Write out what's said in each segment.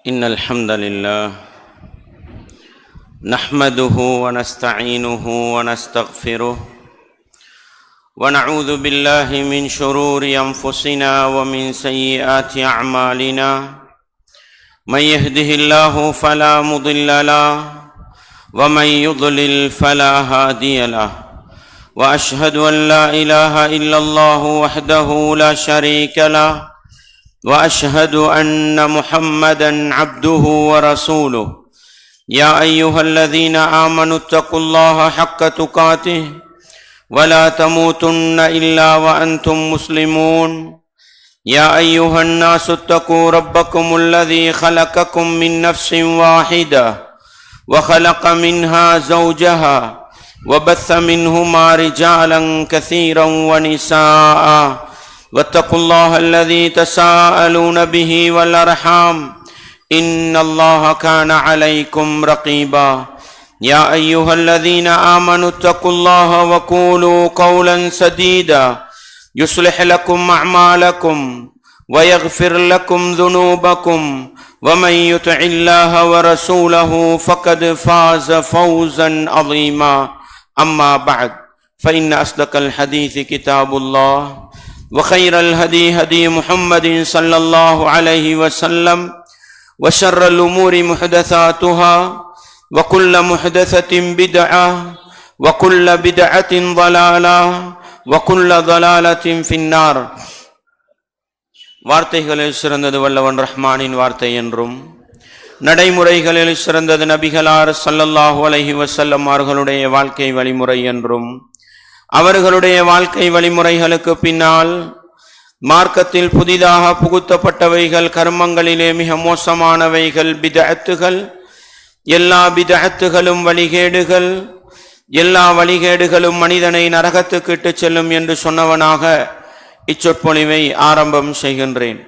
إن الحمد لله نحمده ونستعينه ونستغفره ونعوذ بالله من شرور أنفسنا ومن سيئات أعمالنا من يهده الله فلا مضل له ومن يضلل فلا هادي له وأشهد أن لا إله إلا الله وحده لا شريك له وأشهد أن محمدًا عبده ورسوله يا أيها الذين آمنوا اتقوا الله حق تقاته ولا تموتن إلا وأنتم مسلمون يا أيها الناس اتقوا ربكم الذي خلقكم من نفس واحدة وخلق منها زوجها وبث منهما رجالا كثيرا ونساء واتقوا الله الذي تساءلون به والأرحام إن الله كان عليكم رقيبا يا أيها الذين آمنوا اتقوا الله وقولوا قولا سديدا يصلح لكم أعمالكم ويغفر لكم ذنوبكم ومن يطع الله ورسوله فقد فاز فوزا عظيما أما بعد فإن أصدق الحديث كتاب الله وخير الهدي هدي محمد صلى الله عليه وسلم وشر الأمور محدثاتها وكل محدثة بدعة وكل بدعة ضلالة وكل ضلالة في النار. வார்த்தைகளில் சிறந்தது வல்லவன் ரஹ்மானின் வார்த்தை என்றும் நடைமுறைகளில் சிறந்தது நபிகளார் ஸல்லல்லாஹு அலைஹி வஸல்லம் அவர்களுடைய வாழ்க்கை வழிமுறை என்றும் அவர்களுடைய வாழ்க்கை வழிமுறைகளுக்கு பின்னால் மார்க்கத்தில் புதிதாக புகுத்தப்பட்டவைகள் கர்மங்களிலே மிக மோசமானவைகள் பிதஅத்துகள், எல்லா பிதஅத்துகளும் வழிகேடுகள், எல்லா வழிகேடுகளும் மனிதனை நரகத்துக்கு இட்டுச் செல்லும் என்று சொன்னவனாக இச்சொற்பொழிவை ஆரம்பம் செய்கின்றேன்.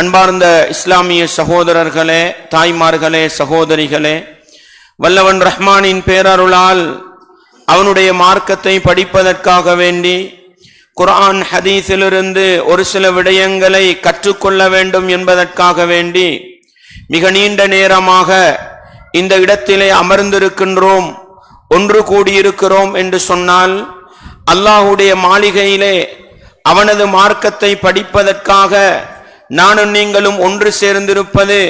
அன்பார்ந்த இஸ்லாமிய சகோதரர்களே, தாய்மார்களே, சகோதரிகளே, வல்லவன் ரஹ்மானின் பேரருளால் அவனுடைய மார்க்கத்தை படிப்பதற்காக வேண்டி குர்ஆன் ஹதீஸிலிருந்து ஒரு சில விடயங்களை கற்றுக்கொள்ள வேண்டும் என்பதற்காக வேண்டி மிக நீண்ட நேரமாக இந்த இடத்திலே அமர்ந்திருக்கின்றோம், ஒன்று கூடியிருக்கிறோம் என்று சொன்னால் அல்லாஹுடைய மாளிகையிலே அவனது மார்க்கத்தை படிப்பதற்காக நானும் நீங்களும் ஒன்று சேர்ந்திருப்பது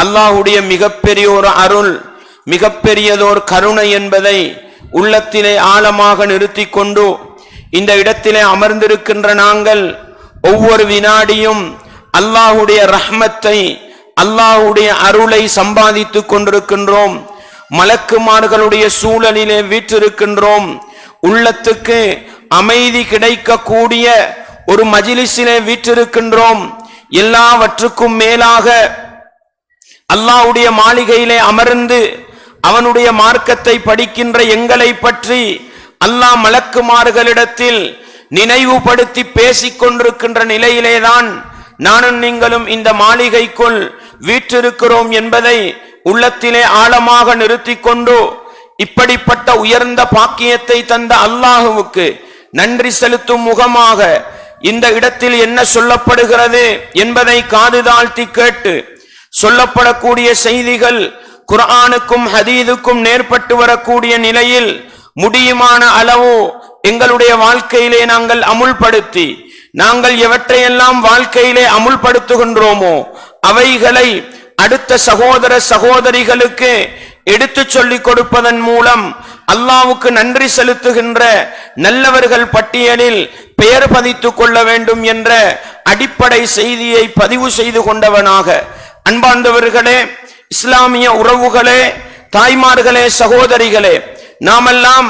அல்லாஹுடைய மிகப்பெரிய ஒரு அருள், மிகப்பெரியதோர் கருணை என்பதை உள்ளத்திலே ஆழமாக நிறுத்தி கொண்டு இந்த இடத்திலே அமர்ந்திருக்கின்ற நாங்கள் ஒவ்வொரு வினாடியும் அல்லாஹுடைய ரஹ்மத்தை, அல்லாஹுடைய அருளை சம்பாதித்து கொண்டிருக்கின்றோம். மலக்குமார்களுடைய சூழலிலே வீற்றிருக்கின்றோம். உள்ளத்துக்கு அமைதி கிடைக்கக்கூடிய ஒரு மஜ்லிஸிலே வீற்றிருக்கின்றோம். எல்லாவற்றுக்கும் மேலாக அல்லாஹுடைய மாளிகையிலே அமர்ந்து அவனுடைய மார்க்கத்தை படிக்கின்ற எங்களை பற்றி அல்லாஹ் மலக்குமார்களிடத்தில் நினைவுபடுத்தி பேசிக் கொண்டிருக்கின்ற நிலையிலேதான் நானும் நீங்களும் இந்த மாளிகைக்குள் வீற்றிருக்கிறோம் என்பதை உள்ளத்திலே ஆழமாக நிறுத்தி கொண்டு இப்படிப்பட்ட உயர்ந்த பாக்கியத்தை தந்த அல்லாஹுவுக்கு நன்றி செலுத்தும் முகமாக இந்த இடத்தில் என்ன சொல்லப்படுகிறது என்பதை காது தாழ்த்தி கேட்டு சொல்லப்படக்கூடிய செய்திகள் குர்ஆனுக்கும் ஹதீதுக்கும் நேர்பட்டு வரக்கூடிய நிலையில் முடியுமான அளவு எங்களுடைய வாழ்க்கையிலே நாங்கள் அமுல்படுத்தி, நாங்கள் எவற்றையெல்லாம் வாழ்க்கையிலே அமுல்படுத்துகின்றோமோ அவைகளை அடுத்த சகோதர சகோதரிகளுக்கு எடுத்து சொல்லிக் கொடுப்பதன் மூலம் அல்லாஹ்வுக்கு நன்றி செலுத்துகின்ற நல்லவர்கள் பட்டியலில் பெயர் பதித்துக் கொள்ள வேண்டும் என்ற அடிப்படை செய்தியை பதிவு செய்து கொண்டவனாக, அன்பார்ந்தவர்களே, இஸ்லாமிய உறவுகளே, தாய்மார்களே, சகோதரிகளே, நாமெல்லாம்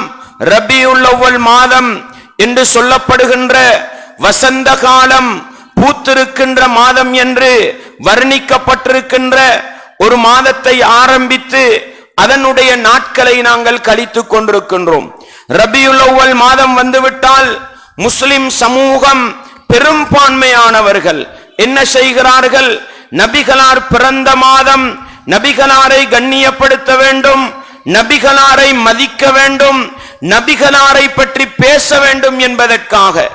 ரபியுல் அவ்வல் மாதம் என்று சொல்லப்படுகின்ற வசந்த காலம் பூத்திருக்கின்ற மாதம் என்று வர்ணிக்கப்பட்டிருக்கின்ற ஒரு மாதத்தை ஆரம்பித்து அதனுடைய நாட்களை நாங்கள் கழித்துக் கொண்டிருக்கின்றோம். ரபியுல் அவ்வல் மாதம் வந்துவிட்டால் முஸ்லிம் சமூகம் பெரும்பான்மையானவர்கள் என்ன செய்கிறார்கள்? நபிகளார் பிறந்த மாதம், நபிகளாரை கண்ணியப்படுத்த வேண்டும், நபிகளாரை மதிக்க வேண்டும், நபிகளாரை பற்றி பேச வேண்டும் என்பதற்காக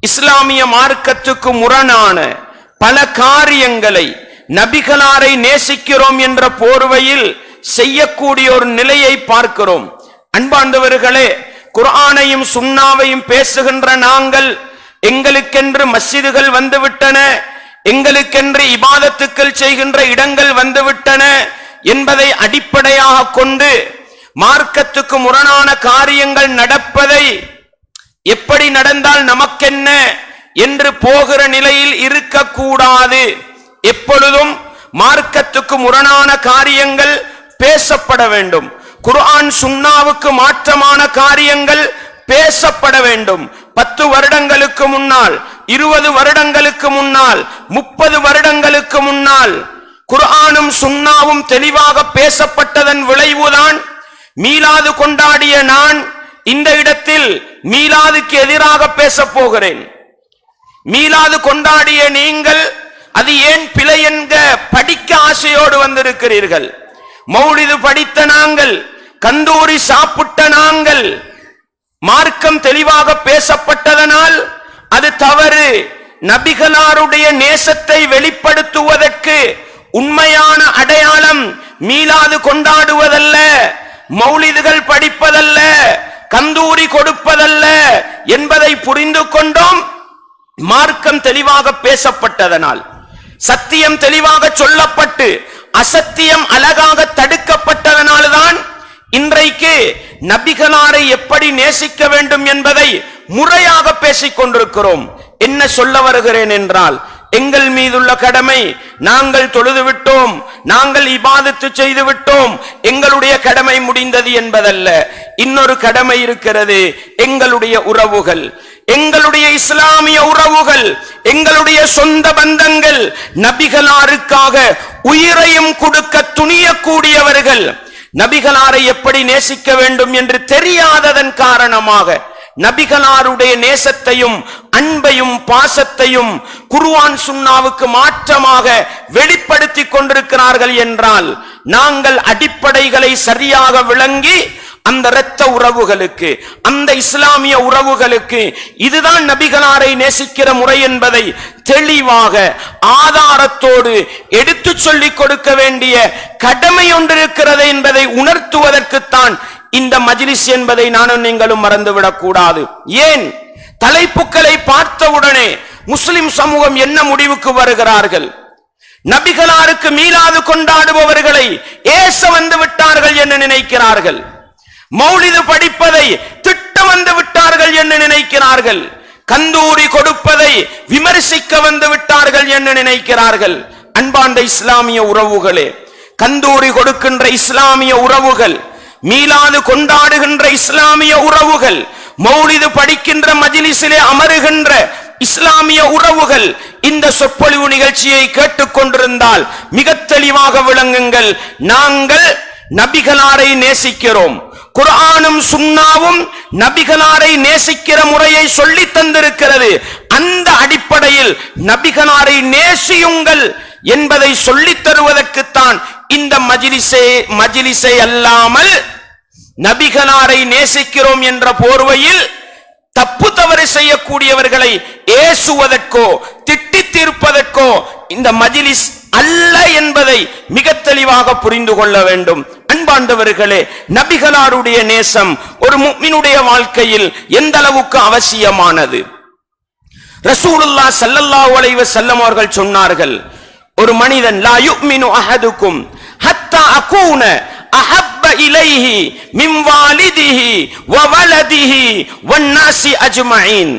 இஸ்லாமிய மார்க்கத்துக்கு முரணான பல காரியங்களை நபிகளாரை நேசிக்கிறோம் என்ற போர்வையில் செய்யக்கூடிய ஒரு நிலையை பார்க்கிறோம். அன்பார்ந்தவர்களே, குர்ஆனையும் சுன்னாவையும் பேசுகின்ற நாங்கள் எங்களுக்கென்று மஸ்ஜிதுகள் வந்துவிட்டன, எங்களுக்கென்று இபாதத்துக்கள் செய்கின்ற இடங்கள் வந்துவிட்டன என்பதை அடிப்படையாக கொண்டு மார்க்கத்துக்கு முரணான காரியங்கள் நடப்பதை எப்படி நடந்தால் நமக்கென்ன என்று போகிற நிலையில் இருக்கக்கூடாது. எப்பொழுதும் மார்க்கத்துக்கு முரணான காரியங்கள் பேசப்பட வேண்டும். குர்ஆன் சுன்னாவுக்கு மாற்றமான காரியங்கள் பேசப்பட வேண்டும். 10 வருடங்களுக்கு முன்னால், 20 வருடங்களுக்கு முன்னால், 30 வருடங்களுக்கு முன்னால் குர்ஆனும் சுன்னாவும் தெளிவாக பேசப்பட்டதன் விளைவுதான் மீலாது கொண்டாடிய நான் இந்த இடத்தில் மீலாதுக்கு எதிராக பேசப் போகிறேன். மீலாது கொண்டாடிய நீங்கள் அது ஏன் பிழை என்க படிக்க ஆசையோடு வந்திருக்கிறீர்கள். மௌலிது படித்த நாங்கள், கந்தூரி சாப்பிட்ட நாங்கள், மார்க்கம் தெளிவாக பேசப்பட்டதனால் அது தவறு. நபிகளாருடைய நேசத்தை வெளிப்படுத்துவதற்கு உண்மையான அடையாளம் மீலாது கொண்டாடுவதல்ல, மௌலிதுகள் படிப்பதல்ல, கந்தூரி கொடுப்பதல்ல என்பதை புரிந்து கொண்டோம். மார்க்கம் தெளிவாக பேசப்பட்டதனால், சத்தியம் தெளிவாக சொல்லப்பட்டு அசத்தியம் அழகாக தடுக்கப்பட்டதனால்தான் இன்றைக்கு நபிகளாரை எப்படி நேசிக்க வேண்டும் என்பதை முறையாக பேசிக் கொண்டிருக்கிறோம். என்ன சொல்ல வருகிறேன் என்றால், எங்கள் மீதுள்ள கடமை, நாங்கள் தொழுது விட்டோம், நாங்கள் இபாதத்து செய்து விட்டோம், எங்களுடைய கடமை முடிந்தது என்பதல்ல. இன்னொரு கடமை இருக்கிறது. எங்களுடைய உறவுகள், எங்களுடைய இஸ்லாமிய உறவுகள், எங்களுடைய சொந்த பந்தங்கள், நபிகளாருக்காக உயிரையும் கொடுக்க துணியக்கூடியவர்கள், நபிகளாரை எப்படி நேசிக்க வேண்டும் என்று தெரியாததன் காரணமாக நபிகளாருடைய நேசத்தையும் அன்பையும் பாசத்தையும் குர்ஆன் சுன்னாவுக்கு மாற்றமாக வெளிப்படுத்திக் கொண்டிருக்கிறார்கள் என்றால், நாங்கள் அடிப்படைகளை சரியாக விளங்கி அந்த இரத்த உறவுகளுக்கு, அந்த இஸ்லாமிய உறவுகளுக்கு இதுதான் நபிகளாரை நேசிக்கிற முறை என்பதை தெளிவாக ஆதாரத்தோடு எடுத்து சொல்லிக் கொடுக்க வேண்டிய கடமை ஒன்றிருக்கிறது என்பதை உணர்த்துவதற்குத்தான் இந்த மஜ்லிஸ் என்பதை நானும் நீங்களும் மறந்துவிடக் கூடாது. ஏன் தலைப்புக்களை பார்த்தவுடனே முஸ்லிம் சமூகம் என்ன முடிவுக்கு வருகிறார்கள்? நபிகளாருக்கு மீலாது கொண்டாடுபவர்களை ஏச வந்து விட்டார்கள் என்று நினைக்கிறார்கள். மௌலிது படிப்பதை திட்ட வந்து விட்டார்கள் என்று நினைக்கிறார்கள். கந்தூரி கொடுப்பதை விமர்சிக்க வந்து விட்டார்கள் என்று நினைக்கிறார்கள். அன்பார்ந்த இஸ்லாமிய உறவுகளே, கந்தூரி கொடுக்கின்ற இஸ்லாமிய உறவுகள், மீலாது கொண்டாடுகின்ற இஸ்லாமிய உறவுகள், மௌலிது படிக்கின்ற மஜ்லிஸிலே அமருகின்ற இஸ்லாமிய உறவுகள் இந்த சொற்பொழிவு நிகழ்ச்சியை கேட்டுக் கொண்டிருந்தால் மிக தெளிவாக விளங்குங்கள். நாங்கள் நபிகளாரை நேசிக்கிறோம். குர்ஆனும் சுன்னாவும் நபிகளாரை நேசிக்கிற முறையை சொல்லி தந்திருக்கிறது. அந்த அடிப்படையில் நபிகளாரை நேசியுங்கள் என்பதை சொல்லித் தருவதற்குத்தான் இந்த மஜ்லிஸை அல்லாமல் நபிகளாரை நேசிக்கிறோம் என்ற போர்வையில் தப்பு தவறு செய்யக்கூடியவர்களை ஏசுவதற்கோ திட்டி தீர்ப்பதற்கோ இந்த மஜ்லிஸ் அல்ல என்பதை மிக தெளிவாக புரிந்து கொள்ள வேண்டும். அன்பாண்டவர்களே, நபிகளாருடைய நேசம் ஒரு முஃமினுடைய வாழ்க்கையில் எந்த அளவுக்கு அவசியமானது? ரசூலுல்லாஹ் ஸல்லல்லாஹு அலைஹி வஸல்லம் அவர்கள் சொன்னார்கள், ஒரு மனிதன் லா யுமினு அஹதுக்கும் ஹத்தா அகூன அஹப்ப இலைஹி மின் வாலிதிஹி வ வலதிஹி வன்னாஸி அஜ்மஈன்.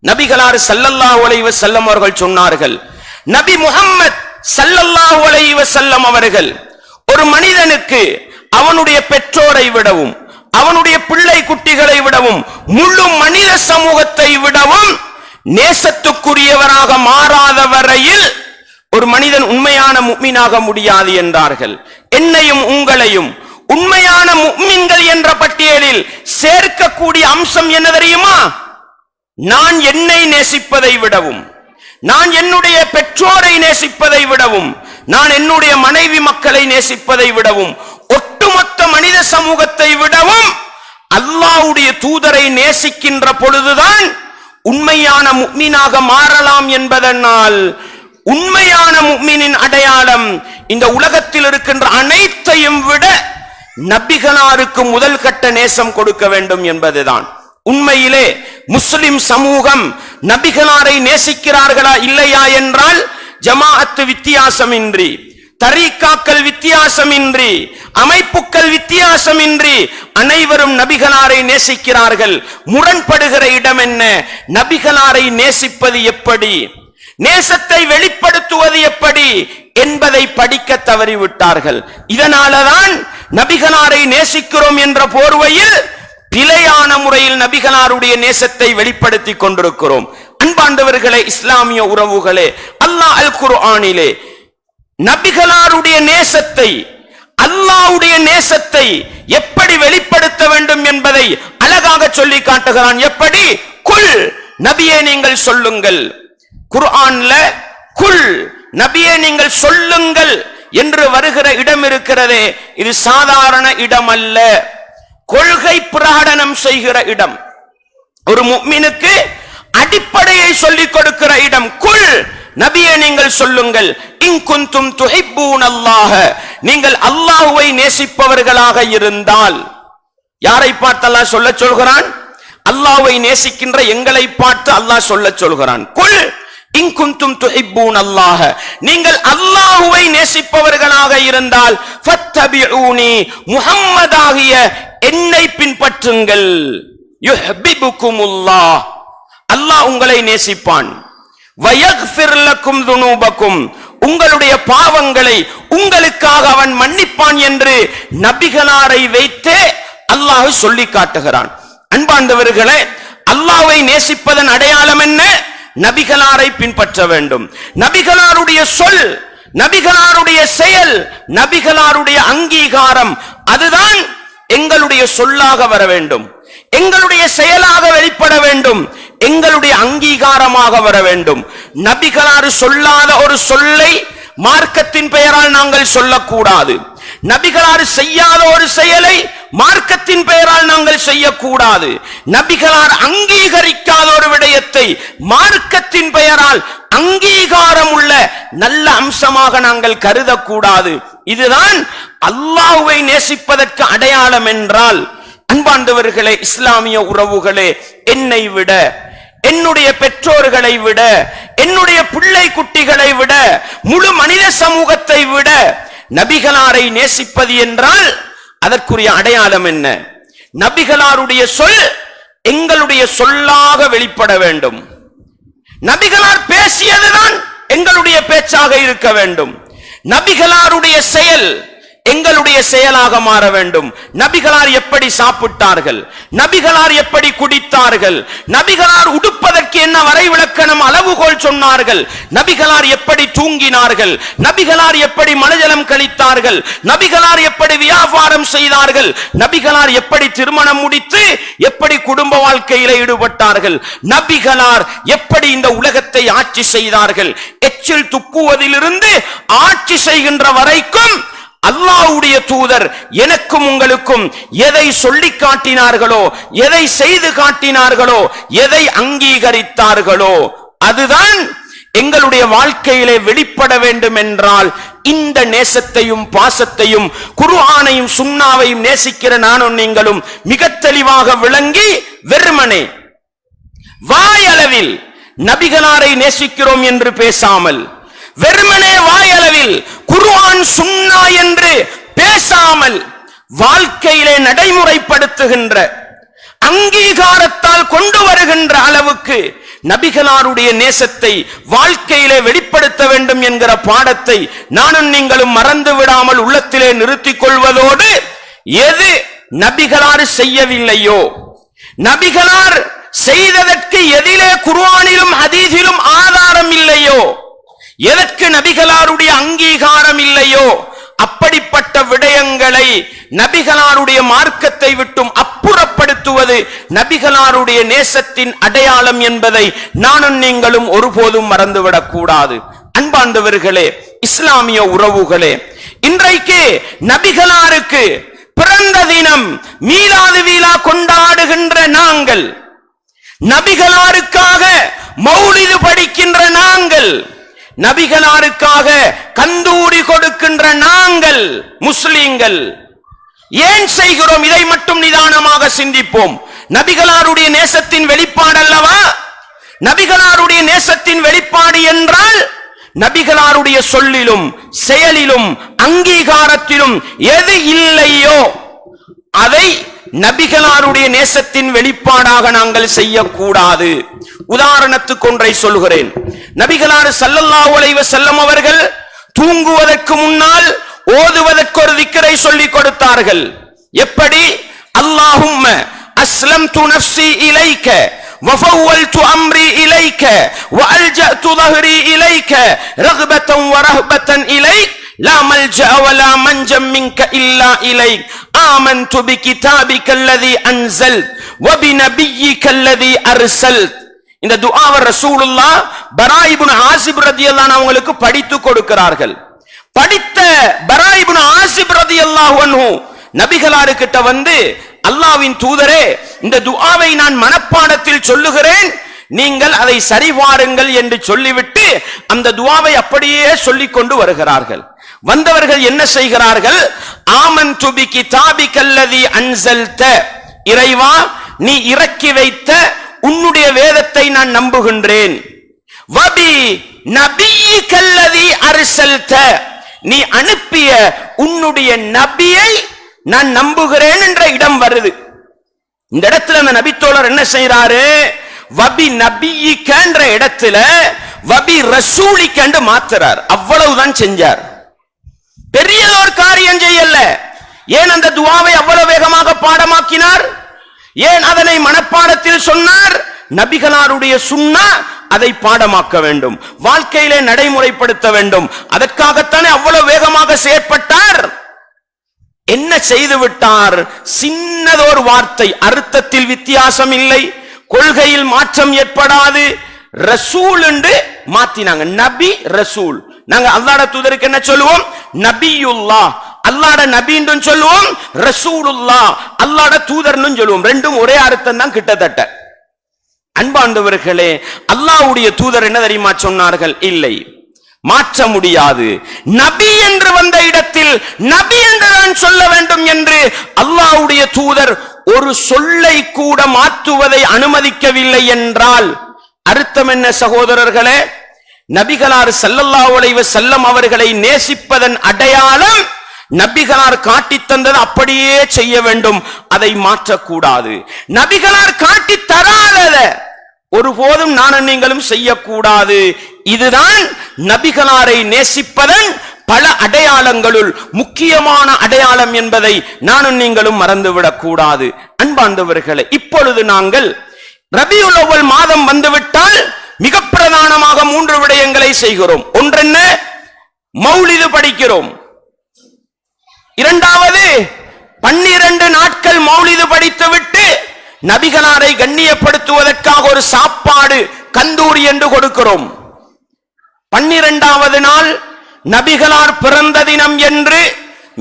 நபிகளார் ஸல்லல்லாஹு அலைஹி வஸல்லம் அவர்கள் சொன்னார்கள், நபி முஹம்மத் ஸல்லல்லாஹு அலைஹி வஸல்லம் அவர்கள் ஒரு மனிதனுக்கு அவனுடைய பெற்றோரை விடவும், அவனுடைய பிள்ளை குட்டிகளை விடவும், முழு மனித சமூகத்தை விடவும் நேசத்துக்குரியவராக மாறாத வரையில் ஒரு மனிதன் உண்மையான முஃமினாக முடியாது என்றார்கள். என்னையும் உங்களையும் உண்மையான முஃமின்கள் என்ற பட்டியலில் சேர்க்கக்கூடிய அம்சம் என்ன தெரியுமா? நான் என்னை நேசிப்பதை விடவும், நான் என்னுடைய பெற்றோரை நேசிப்பதை விடவும், நான் என்னுடைய மனைவி மக்களை நேசிப்பதை விடவும், ஒட்டுமொத்த மனித சமூகத்தை விடவும் அல்லாஹ்வுடைய தூதரை நேசிக்கின்ற பொழுதுதான் உண்மையான முஃமினாக மாறலாம் என்பதனால் உண்மையான முஃமினின் அடையாளம் இந்த உலகத்தில் இருக்கின்ற அனைத்தையும் விட நபிகளாருக்கு முதல் கட்ட நேசம் கொடுக்க வேண்டும் என்பதுதான். உண்மையிலே முஸ்லிம் சமூகம் நபிகளாரை நேசிக்கிறார்களா இல்லையா என்றால், ஜமாஅத்து வித்தியாசமின்றி, தரீக்காக்கள் வித்தியாசமின்றி, அமைப்புகள் வித்தியாசமின்றி அனைவரும் நபிகளாரை நேசிக்கிறார்கள். முரண்படுகிற இடம் என்ன? நபிகளாரை நேசிப்பது எப்படி, நேசத்தை வெளிப்படுத்துவது எப்படி என்பதை படிக்க தவறிவிட்டார்கள். இதனாலதான் நபிகளாரை நேசிக்கிறோம் என்ற போர்வையில் பிழையான முறையில் நபிகளாருடைய நேசத்தை வெளிப்படுத்தி கொண்டிருக்கிறோம். அன்பாண்டவர்களே, இஸ்லாமிய உறவுகளே, அல்லாஹ் அல் குர்ஆனிலே நபிகளாருடைய நேசத்தை, அல்லாஹ்வுடைய நேசத்தை எப்படி வெளிப்படுத்த வேண்டும் என்பதை அழகாக சொல்லி காட்டுகிறான். எப்படி? குல், நபியே நீங்கள் சொல்லுங்கள். குர்ஆன்ல குல், நபியே நீங்கள் சொல்லுங்கள் என்று வருகிற இடம் இருக்கிறதே, இது சாதாரண இடம் அல்ல, கொள்கை பிரகடனம் செய்கிற இடம், ஒரு முஃமினுக்கு அடிப்படையை சொல்லிக் கொடுக்கிற இடம். குல், நபியே நீங்கள் சொல்லுங்கள். இன் குன்தும் துஹிப்பூனல்லாஹ, நீங்கள் அல்லாஹ்வை நேசிப்பவர்களாக இருந்தால். யாரை பார்த்து அல்லாஹ் சொல்ல சொல்கிறான்? அல்லாஹ்வை நேசிக்கின்ற எங்களை பார்த்து அல்லாஹ் சொல்ல சொல்கிறான். குல் இன் குன்தும் துஹிப்பூனல்லாஹ, நீங்கள் அல்லாஹ்வை நேசிப்பவர்களாக இருந்தால் ஃபத்தபிஊனி, முஹம்மதாகிய என்னை பின்பற்றுங்கள். யுஹ்பிபுகுமுல்லாஹ், அல்லாஹ் உங்களை நேசிப்பான். வயக்ஃபிர் லக்கும் துனூபக்கும், உங்களுடைய பாவங்களை உங்களுக்காக அவன் மன்னிப்பான் என்று நபிகளாரை வைத்தே அல்லாஹ் சொல்லி காட்டுகிறான். அன்பாண்டவர்களே, அல்லாஹ்வை நேசிப்பதன் அடையாளம் என்ன? நபிகளாரை பின்பற்ற வேண்டும். நபிகளாருடைய சொல், நபிகளாருடைய செயல், நபிகளாருடைய அங்கீகாரம், அதுதான் எங்களுடைய சொல்லாக வர வேண்டும், எங்களுடைய செயலாக வெளிப்பட வேண்டும், எங்களுடைய அங்கீகாரமாக வர வேண்டும். நபிகளார் சொல்லாத ஒரு சொல்லை மார்க்கத்தின் பெயரால் நாங்கள் சொல்லக்கூடாது. நபிகளார் செய்யாத ஒரு செயலை மார்க்கத்தின் பெயரால் நாங்கள் செய்யக்கூடாது. நபிகளார் அங்கீகரிக்காத ஒரு விடயத்தை மார்க்கத்தின் பெயரால் அங்கீகாரம் உள்ள நல்ல அம்சமாக நாங்கள் கருதக்கூடாது. இதுதான் அல்லாஹ்வை நேசிப்பதற்கு அடையாளம் என்றால், அன்பாண்டவர்களே, இஸ்லாமிய உறவுகளே, என்னை விட, என்னுடைய பெற்றோர்களை விட, என்னுடைய பிள்ளை குட்டிகளை விட, முழு மனித சமூகத்தை விட நபிகளாரை நேசிப்பது என்றால் அதற்குரிய அடையாளம் என்ன? நபிகளாருடைய சொல் எங்களுடைய சொல்லாக வெளிப்பட வேண்டும். நபிகளார் பேசியதுதான் எங்களுடைய பேச்சாக இருக்க வேண்டும். நபிகளாருடைய செயல் எங்களுடைய செயலாக மாற வேண்டும். நபிகளார் எப்படி சாப்பிட்டார்கள், நபிகளார் எப்படி குடித்தார்கள், நபிகளார் உடுப்பதற்கு என்ன வரைவிலக்கணம் அளவுகோல் சொன்னார்கள், நபிகளார் எப்படி தூங்கினார்கள், நபிகளார் எப்படி மனஜலம் கழித்தார்கள், நபிகளார் எப்படி வியாபாரம் செய்தார்கள், நபிகளார் எப்படி திருமணம் முடித்து எப்படி குடும்ப வாழ்க்கையில ஈடுபட்டார்கள், நபிகளார் எப்படி இந்த உலகத்தை ஆட்சி செய்தார்கள், எச்சில் துப்புவதிலிருந்து ஆட்சி செய்கின்ற வரைக்கும் அல்லாஹ்வுடைய தூதர் எனக்கும் உங்களுக்கும் எதை சொல்லி காட்டினார்களோ, எதை செய்து காட்டினார்களோ, எதை அங்கீகரித்தார்களோ, அதுதான் எங்களுடைய வாழ்க்கையிலே வெளிப்பட வேண்டும். என்றால் இந்த நேசத்தையும் பாசத்தையும் குர்ஆனையும் சுன்னாவையும் நேசிக்கிற நானும் நீங்களும் மிக தெளிவாக விளங்கி, வெறுமனே வாயளவில் நபிகளாரை நேசிக்கிறோம் என்று பேசாமல், வெறுமனே வாயளவில் குர்ஆன் சுன்னா என்று பேசாமல், வாழ்க்கையிலே நடைமுறைப்படுத்துகின்ற, அங்கீகாரத்தால் கொண்டு வருகின்ற அளவுக்கு நபிகளாருடைய நேசத்தை வாழ்க்கையிலே வெளிப்படுத்த வேண்டும் என்கிற பாடத்தை நானும் நீங்களும் மறந்து விடாமல் உள்ளத்திலே நிறுத்திக் கொள்வதோடு, எது நபிகளார் செய்யவில்லையோ, நபிகளார் செய்ததற்கு எதிலே குர்ஆனிலும் ஹதீஸிலும் ஆதாரம் இல்லையோ, எதற்கு நபிகளாருடைய அங்கீகாரம் இல்லையோ, அப்படிப்பட்ட விடயங்களை நபிகளாருடைய மார்க்கத்தை விட்டும் அப்புறப்படுத்துவது நபிகளாருடைய நேசத்தின் அடையாளம் என்பதை நானும் நீங்களும் ஒருபோதும் மறந்துவிடக் கூடாது. அன்பார்ந்தவர்களே, இஸ்லாமிய உறவுகளே, இன்றைக்கு நபிகளாருக்கு பிறந்த தினம் மீலாது விழா கொண்டாடுகின்ற நாங்கள், நபிகளாருக்காக மௌலிது படிக்கின்ற நாங்கள், நபிகளாருக்காக கந்தூரி கொடுக்கின்ற நாங்கள் முஸ்லிம்கள் ஏன் செய்கிறோம்? இதை மட்டும் நிதானமாக சிந்திப்போம். நபிகளாருடைய நேசத்தின் வெளிப்பாடு அல்லவா? நபிகளாருடைய நேசத்தின் வெளிப்பாடு என்றால் நபிகளாருடைய சொல்லிலும் செயலிலும் அங்கீகாரத்திலும் எது இல்லையோ அதை நபிகளாருடைய நேசத்தின் வெளிப்பாடாக நாங்கள் செய்யக்கூடாது. உதாரணத்துக்கு ஒன்றை சொல்கிறேன். நபிகளார் ஸல்லல்லாஹு அலைஹி வஸல்லம் அவர்கள் தூங்குவதற்கு முன்னால் ஓதுவதற்கு ஒரு திக்ரை சொல்லிக் கொடுத்தார்கள். எப்படி? அல்லாஹும்ம அஸ்லம்து நஃப்ஸி இலைக்க وفوّلت أمري إليك وألجأت ظهري إليك رغبة ورهبة إليك لا ملجأ ولا منجا منك إلا إليك آمنت بكتابك الذي أنزلت وبنبيك الذي أرسلت. இந்த துஆவை ரசூலுல்லாஹ் பரா இப்னு ஆசிப் ரலியல்லாஹு அன்ஹு அவங்களுக்கு படித்து கொடுக்கிறார்கள். படித்த பரா இப்னு ஆசிப் ரலியல்லாஹு அன்ஹு நபிகளார்கிட்ட வந்து, அல்லாஹ்வின் தூதரே, இந்த துஆவை நான் மனப்பாடத்தில் சொல்லுகிறேன், நீங்கள் அதை சரிபாருங்கள் என்று சொல்லிவிட்டு அந்த துஆவை அப்படியே சொல்லிக் கொண்டு வருகிறார்கள். வந்தவர்கள் என்ன செய்கிறார்கள்? ஆமன்து பிகிதாபிகல்லதி அன்ஸல்த, இறைவா நீ இறக்கி வைத்த உன்னுடைய வேதத்தை நான் நம்புகின்றேன். வபி நபியிகல்லதி அர்ஸல்த, நீ அனுப்பிய உன்னுடைய நபியை நான் நம்புகிறேன் என்ற இடம் வருது. இந்த இடத்துல அந்த நபித்தோழர் என்ன செய்யறாரு? வபி நபியிக என்ற இடத்துல வபி ரசூலிக என்று மாத்துறார். அவ்வளவுதான் செஞ்சார். பெரியதோர் காரியம் செய்யல. ஏன் அந்த துஆவை அவ்வளவு வேகமாக பாடமாக்கினார்? ஏன் அதனை மனப்பாடத்தில் சொன்னார்? நபிகளாருடைய சுன்னா அதை பாடமாக்க வேண்டும், வாழ்க்கையிலே நடைமுறைப்படுத்த வேண்டும். அதற்காகத்தானே அவ்வளவு வேகமாக செயற்பட்டார். என்ன செய்து விட்டார்? சின்னதோர் வார்த்தை, அர்த்தத்தில் வித்தியாசம் இல்லை, கொள்கையில் மாற்றம் ஏற்படாது, ரசூல் என்று மாத்தினாங்க. நபி ரசூல். நாங்க அல்லாஹ்வுடைய தூதருக்கு என்ன சொல்லுவோம்? நபியுல்லாஹ். அல்லாஹ்வுடைய நபி என்று சொல்லுவோம், ரசூலுல்லாஹ் அல்லாஹ்வுடைய தூதர்னு சொல்லுவோம். ரெண்டும் ஒரே அர்த்தம் தான் கிட்டத்தட்ட. அன்பாண்டவர்களே, அல்லாஹ்வுடைய தூதர் என்ன தெரியுமா சொன்னார்கள்? இல்லை, மாற்ற முடியாது. நபி என்று வந்த இடத்தில் நபி என்று நான் சொல்ல வேண்டும் என்று அல்லாஹ்வுடைய தூதர் ஒரு சொல்லை கூட மாற்றுவதை அனுமதிக்கவில்லை என்றால் அர்த்தம் என்ன சகோதரர்களே? நபிகளார் ஸல்லல்லாஹு அலைஹி வஸல்லம் அவர்களை நேசிப்பதன் அடையாளம் நபிகளார் காட்டி தந்தது அப்படியே செய்ய வேண்டும், அதை மாற்றக்கூடாது. நபிகளார் காட்டி தராதத ஒருபோதும் நானும் நீங்களும் செய்யக்கூடாது. இதுதான் நபிகளாரை நேசிப்பதன் பல அடையாளங்களுள் முக்கியமான அடையாளம் என்பதை நானும் நீங்களும் மறந்துவிடக் கூடாது. அன்பார்ந்தவர்களே, இப்பொழுது நாங்கள் ரபியுல் அவ்வல் மாதம் வந்துவிட்டால் மிக பிரதானமாக 3 விடயங்களை செய்கிறோம். ஒன்றென்ன? மௌலிது படிக்கிறோம். இரண்டாவது, 12 நாட்கள் மௌலிது படித்துவிட்டு நபிகளாரை கண்ணியப்படுத்துவதற்காக ஒரு சாப்பாடு கந்தூரி என்று கொடுக்கிறோம். 12வது நாள் நபிகளார் பிறந்த தினம் என்று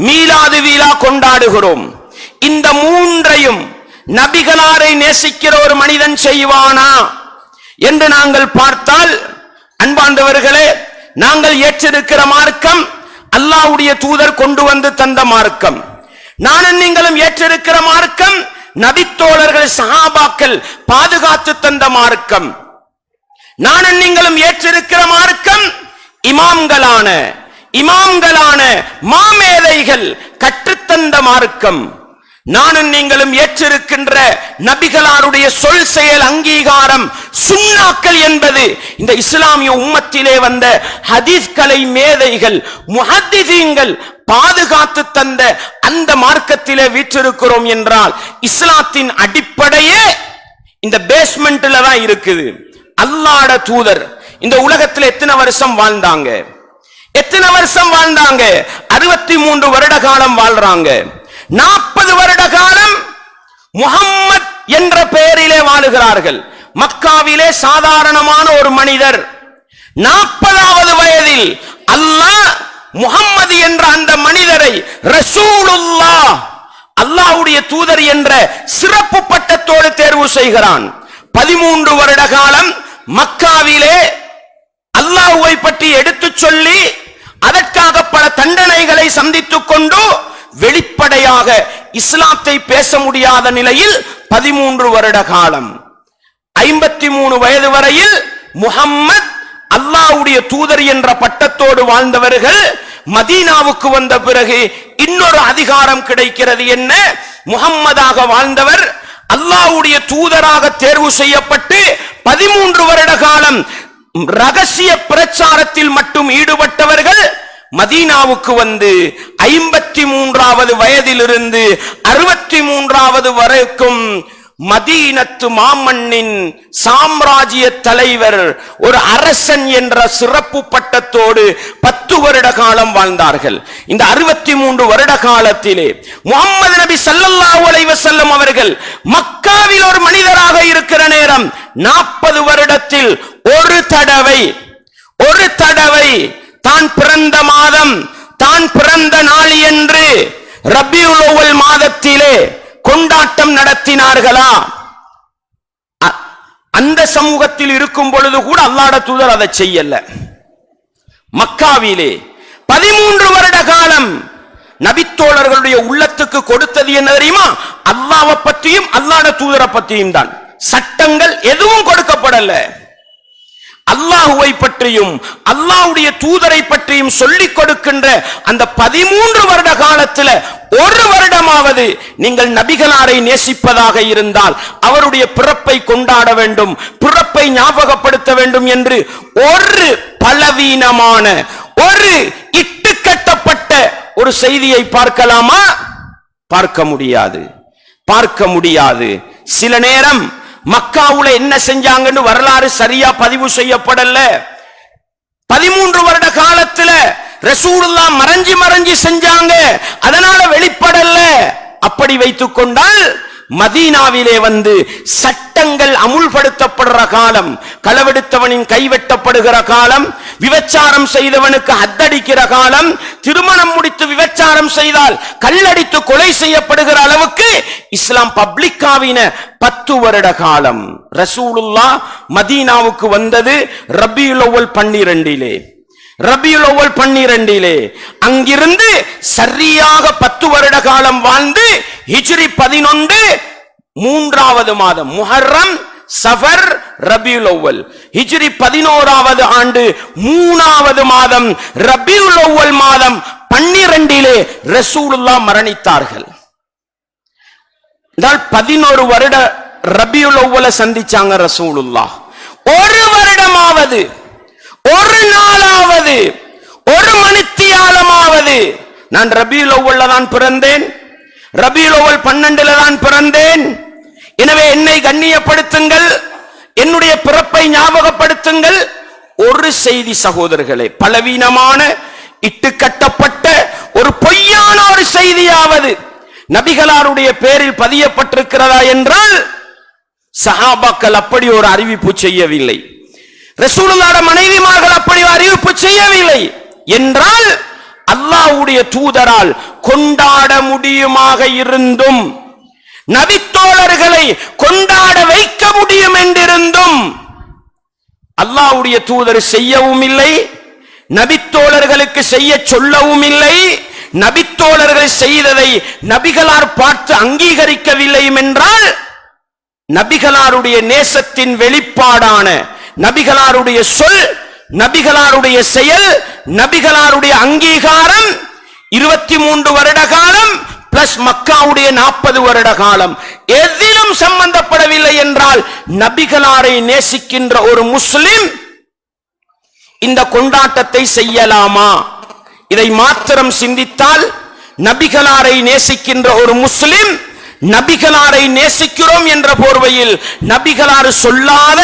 மீலாது வீலா கொண்டாடுகிறோம். இந்த 3ஐயும் நபிகளாரை நேசிக்கிற ஒரு மனிதன் செய்வானா என்று நாங்கள் பார்த்தால், அன்பாண்டவர்களே, நாங்கள் ஏற்றிருக்கிற மார்க்கம் அல்லாஹ்வுடைய தூதர் கொண்டு வந்து தந்த மார்க்கம். நானும் நீங்களும் ஏற்றிருக்கிற மார்க்கம் நபித்தோழர்கள் சஹாபாக்கள் பாதுகாத்து தந்த மார்க்கம். நானும் நீங்களும் ஏற்றிருக்கிற மார்க்கம் இமாம்களான மாமேதைகள் கற்றுத்தந்த மார்க்கம். நானும் நீங்களும் ஏற்றிருக்கின்ற நபிகளாருடைய சொல் செயல் அங்கீகாரம் சுன்னாக்கள் என்பது இந்த இஸ்லாமிய உம்மத்திலே வந்த ஹதீஸ் கலை மேதைகள் முஹத்திஸீன்கள் பாதுகாத்து தந்த அந்த மார்க்கத்திலே வீற்றிருக்கிறோம் என்றால் இஸ்லாத்தின் அடிப்படையே இந்த பேஸ்மெண்ட்ல தான் இருக்குது. அல்லாஹ்வுடைய தூதர் இந்த உலகத்தில் எத்தனை வருஷம் வாழ்ந்தாங்க? 63 வருட காலம் வாழ்றாங்க. 40 வருட காலம் முஹம்மத் என்ற பெயரிலே வாழுகிறார்கள். மக்காவிலே சாதாரணமான ஒரு மனிதர். 40வது வயதில் அல்லாஹ் முஹம்மது என்ற அந்த மனிதரை ரசூலுல்லாஹ், அல்லாஹ்வுடைய தூதர் என்ற சிறப்பு பட்டத்தோடு தேர்வு செய்கிறான். 13 வருட காலம் மக்காவிலே அல்லாஹ்வை பற்றி எடுத்துச் சொல்லி அதற்காக பல தண்டனைகளை சந்தித்துக் கொண்டு வெளிப்படையாக இஸ்லாத்தை பேச முடியாத நிலையில் 13 வருட காலம் 53 வயது வரையில் முஹம்மத் அல்லாஹ்வுடைய தூதர் என்ற பட்டத்தோடு வாழ்ந்தவர்கள் மதீனாவுக்கு வந்த பிறகு இன்னொரு அதிகாரம் கிடைக்கிறது. என்ன? முஹம்மதாக வாழ்ந்தவர் அல்லாஹ்வுடைய தூதராக தேர்வு செய்யப்பட்டு 13 வருட காலம் ரகசிய பிரச்சாரத்தில் மட்டும் ஈடுபட்டவர்கள் மதீனாவுக்கு வந்து 53வது வயதிலிருந்து 63வது வரைக்கும் மதீனத்து மாமன்னின் சாம்ராஜ்ய தலைவர் ஒரு அரசன் என்ற சிறப்பு பட்டத்தோடு 10 வருட காலம் வாழ்ந்தார்கள். இந்த 63 வருட காலத்திலே முஹம்மது நபி ஸல்லல்லாஹு அலைஹி வஸல்லம் அவர்கள் மக்காவில் ஒரு மனிதராக இருக்கிற நேரம் 40 வருடத்தில் ஒரு தடவை தான் பிறந்த மாதம் தான் பிறந்த நாள் என்று ரபியுல் அவ்வல் மாதத்திலே கொண்டாட்டம் நடத்தினார்களா? அந்த சமூகத்தில் இருக்கும் பொழுது கூட அல்லாஹ்வுடைய தூதர் அதை செய்யல. மக்காவிலே 13 வருட காலம் நபித்தோழர்களுடைய உள்ளத்துக்கு கொடுத்தது என்ன தெரியுமா? அல்லாஹ்வை பற்றியும் அல்லாஹ்வுடைய தூதரை பற்றியும் தான். சட்டங்கள் எதுவும் கொடுக்கப்படல. அல்லாஹ்வை பற்றியும் அல்லாஹ்வுடைய தூதரை பற்றியும் சொல்லிக் கொடுக்கின்ற அந்த 13 வருட காலத்தில் ஒரு வருடமாவது நீங்கள் நபிகளாரை நேசிப்பதாக இருந்தால் அவருடைய பிறப்பை கொண்டாட வேண்டும், பிறப்பை ஞாபகப்படுத்த வேண்டும் என்று ஒரு பலவீனமான ஒரு இட்டுக்கட்டப்பட்ட ஒரு செய்தியை பார்க்கலாமா? பார்க்க முடியாது. சில நேரம் மக்காவுல என்ன செஞ்சாங்கன்னு வரலாறு சரியா பதிவு செய்யப்படல. 13 வருட காலத்துல ரசூலுல்லாஹ் மறைஞ்சி செஞ்சாங்க, அதனால வெளிப்படல. அப்படி வைத்துக் கொண்டால் மதீனாவிலே வந்து சட்டங்கள் அமுல்படுத்தப்படுற காலம், களவெடுத்தவனின் கைவெட்டப்படுகிற காலம், விபச்சாரம் செய்தவனுக்கு ஹத்தடிக்கிற காலம், திருமணம் முடித்து விபச்சாரம் செய்தால் கல்லடித்து கொலை செய்யப்படுகிற அளவுக்கு இஸ்லாம் பப்ளிக்காவின 10 வருட காலம். ரசூலுல்லாஹ் மதீனாவுக்கு வந்தது ரபியுல் அவ்வல் 12 அங்கிருந்து சரியாக 10 வருட காலம் வாழ்ந்து ஹிஜ்ரி 11 3வது மாதம் முஹர்ரம் சஃபர் ரபியுல் அவ்வல் ஹிஜ்ரி 11வது ஆண்டு 3வது மாதம் ரபியுல் அவ்வல் மாதம் 12 ரசூலுல்லாஹ் மரணித்தார்கள். 11 வருட ரபியுல் அவ்வலை சந்திச்சாங்க ரசூலுல்லாஹ். ஒரு வருடமாவது, ஒரு நாளாவது, ஒரு மணித்தியாலமாவது நான் ரபியுல் அவ்வல்ல தான் பிறந்தேன், ரபியுல் அவ்வல் 12 தான் பிறந்தேன், எனவே என்னை கண்ணியப்படுத்துங்கள், என்னுடைய பிறப்பை ஞாபகப்படுத்துங்கள். ஒரு செய்தி சகோதரர்களே, பலவீனமான இட்டுக்கட்டப்பட்ட ஒரு பொய்யான ஒரு செய்தியாவது நபிகளாருடைய பேரில் பதியப்பட்டிருக்கிறதா என்றால் சஹாபாக்கள் அப்படி ஒரு அறிவிப்பு செய்யவில்லை. ரசூலுல்லாஹ்வுடைய மனைவிமார்கள் அப்படி ஒரு அறிவிப்பு செய்யவில்லை என்றால் அல்லாஹ்வுடைய தூதரால் கொண்டாட முடியுமாக இருந்தும், நபித்தோழர்களை கொண்டாட வைக்க முடியும் என்றிருந்தும் அல்லாஹ்வுடைய தூதர் செய்யவும் இல்லை, நபித்தோழர்களுக்கு செய்ய சொல்லவும் இல்லை. நபித்தோழர்கள் செய்ததை நபிகளார் பார்த்து அங்கீகரிக்கவில்லை என்றால் நபிகளாருடைய நேசத்தின் வெளிப்பாடான நபிகளாருடைய சொல், நபிகளாருடைய செயல், நபிகளாருடைய அங்கீகாரம் 23 வருட காலம் பிளஸ் மக்காவுடைய 40 வருட காலம் எதிலும் சம்பந்தப்படவில்லை என்றால் நபிகளாரை நேசிக்கின்ற ஒரு முஸ்லிம் இந்த கொண்டாட்டத்தை செய்யலாமா? இதை மாத்திரம் சிந்தித்தால் நபிகளாரை நேசிக்கின்ற ஒரு முஸ்லிம் நபிகளாரை நேசிக்கிறோம் என்ற போர்வையில் நபிகளார் சொல்லாத,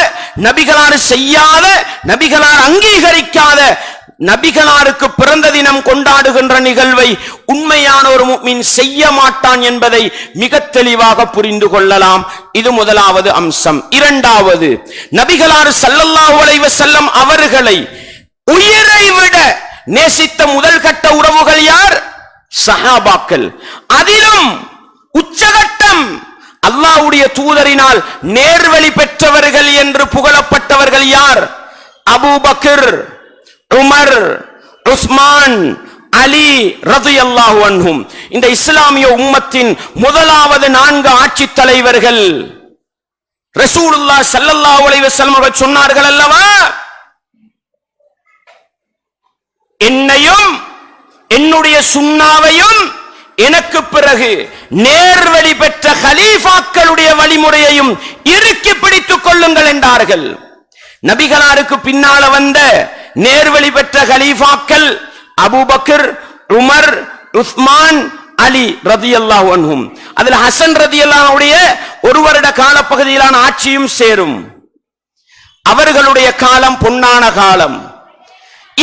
நபிகளார் செய்யாத, நபிகளார் அங்கீகரிக்காத, நபிகளாருக்கு பிறந்த தினம் கொண்டாடுகின்ற நிகழ்வை உண்மையான ஒரு முஃமின் செய்ய மாட்டான் என்பதை மிக தெளிவாக புரிந்து கொள்ளலாம். இது முதலாவது அம்சம். இரண்டாவது, நபிகளார் ஸல்லல்லாஹு அலைஹி வஸல்லம் அவர்களை உயிரை விட நேசித்த முதல் கட்ட உறவுகள் யார்? சஹாபாக்கள். அதிலும் உச்சகட்டம் அல்லாஹ்வுடைய தூதரினால் நேர்வழி பெற்றவர்கள் என்று புகழப்பட்டவர்கள் யார்? அபூபக்கர், உமர், உஸ்மான், அலி ரலியல்லாஹு அன்ஹும் இந்த இஸ்லாமிய உம்மத்தின் முதலாவது 4 ஆட்சி தலைவர்கள். ரசூலுல்லாஹ் ஸல்லல்லாஹு அலைஹி வஸல்லம் அவர்கள் சொன்னார்கள் அல்லவா, என்னையும் என்னுடைய சுன்னாவையும் எனக்கு பிறகு நேர்வழி பெற்ற கலீஃபாக்களுடைய வழிமுறையையும் இறுக்கி பிடித்துக் கொள்ளுங்கள் என்றார்கள். நபிகளாருக்கு பின்னால வந்த நேர்வழி பெற்ற கலீஃபாக்கள் அபூபக்கர், உமர், உஸ்மான், அலி ரலியல்லாஹு அன்ஹும். அதில் ஹசன் ரலியல்லாஹு அன்ஹுடைய 1 வருட காலப்பகுதியிலான ஆட்சியும் சேரும். அவர்களுடைய காலம் பொன்னான காலம்.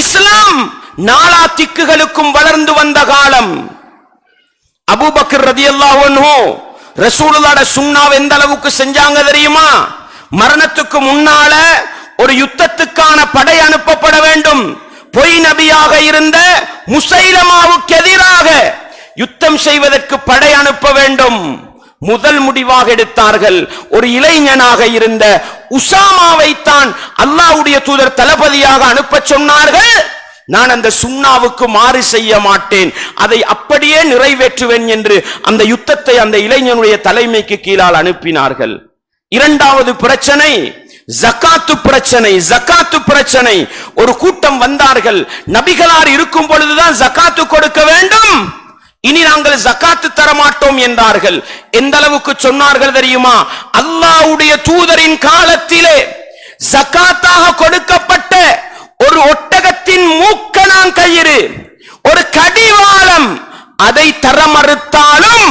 இஸ்லாம் நாலா திக்குகளுக்கும் வளர்ந்து வந்த காலம். அபூபக்கர் ரலியல்லாஹு அன்ஹு ரசூலுல்லாஹ்வுடைய சுன்னாவை எந்த அளவுக்கு செஞ்சாங்க தெரியுமா? மரணத்துக்கு முன்னால ஒரு யுத்தத்துக்கான படை அனுப்பப்பட வேண்டும். பொய் நபியாக இருந்த முசைலமாவுக்கு எதிராக யுத்தம் செய்வதற்கு படை அனுப்ப வேண்டும். முதல் முடிவாக எடுத்தார்கள். ஒரு இளைஞனாக இருந்த உசாமாவை தான் அல்லாஹ்வுடைய தூதர் தளபதியாக அனுப்ப சொன்னார்கள். நான் அந்த சுன்னாவுக்கு மாறு செய்ய மாட்டேன், அதை அப்படியே நிறைவேற்றுவேன் என்று அந்த யுத்தத்தை அந்த இளைஞனுடைய தலைமைக்கு கீழால் அனுப்பினார்கள். இரண்டாவது பிரச்சனை ஜகாத்து பிரச்சனை. ஜகாத்து பிரச்சனை. ஒரு கூட்டம் வந்தார்கள். நபிகளார் இருக்கும் பொழுதுதான் ஜகாத்து கொடுக்க வேண்டும், இனி நாங்கள் ஜகாத்து தர மாட்டோம் என்றார்கள். எந்த அளவுக்கு சொன்னார்கள் தெரியுமா? அல்லாஹ்வுடைய தூதரின் காலத்திலே ஜகாத்தாக கொடுக்கப்பட்ட ஒரு ஒட்டகத்தின் மூக்கணாங்கயிறு, ஒரு கடிவாளம், அதை தர மறுத்தாலும்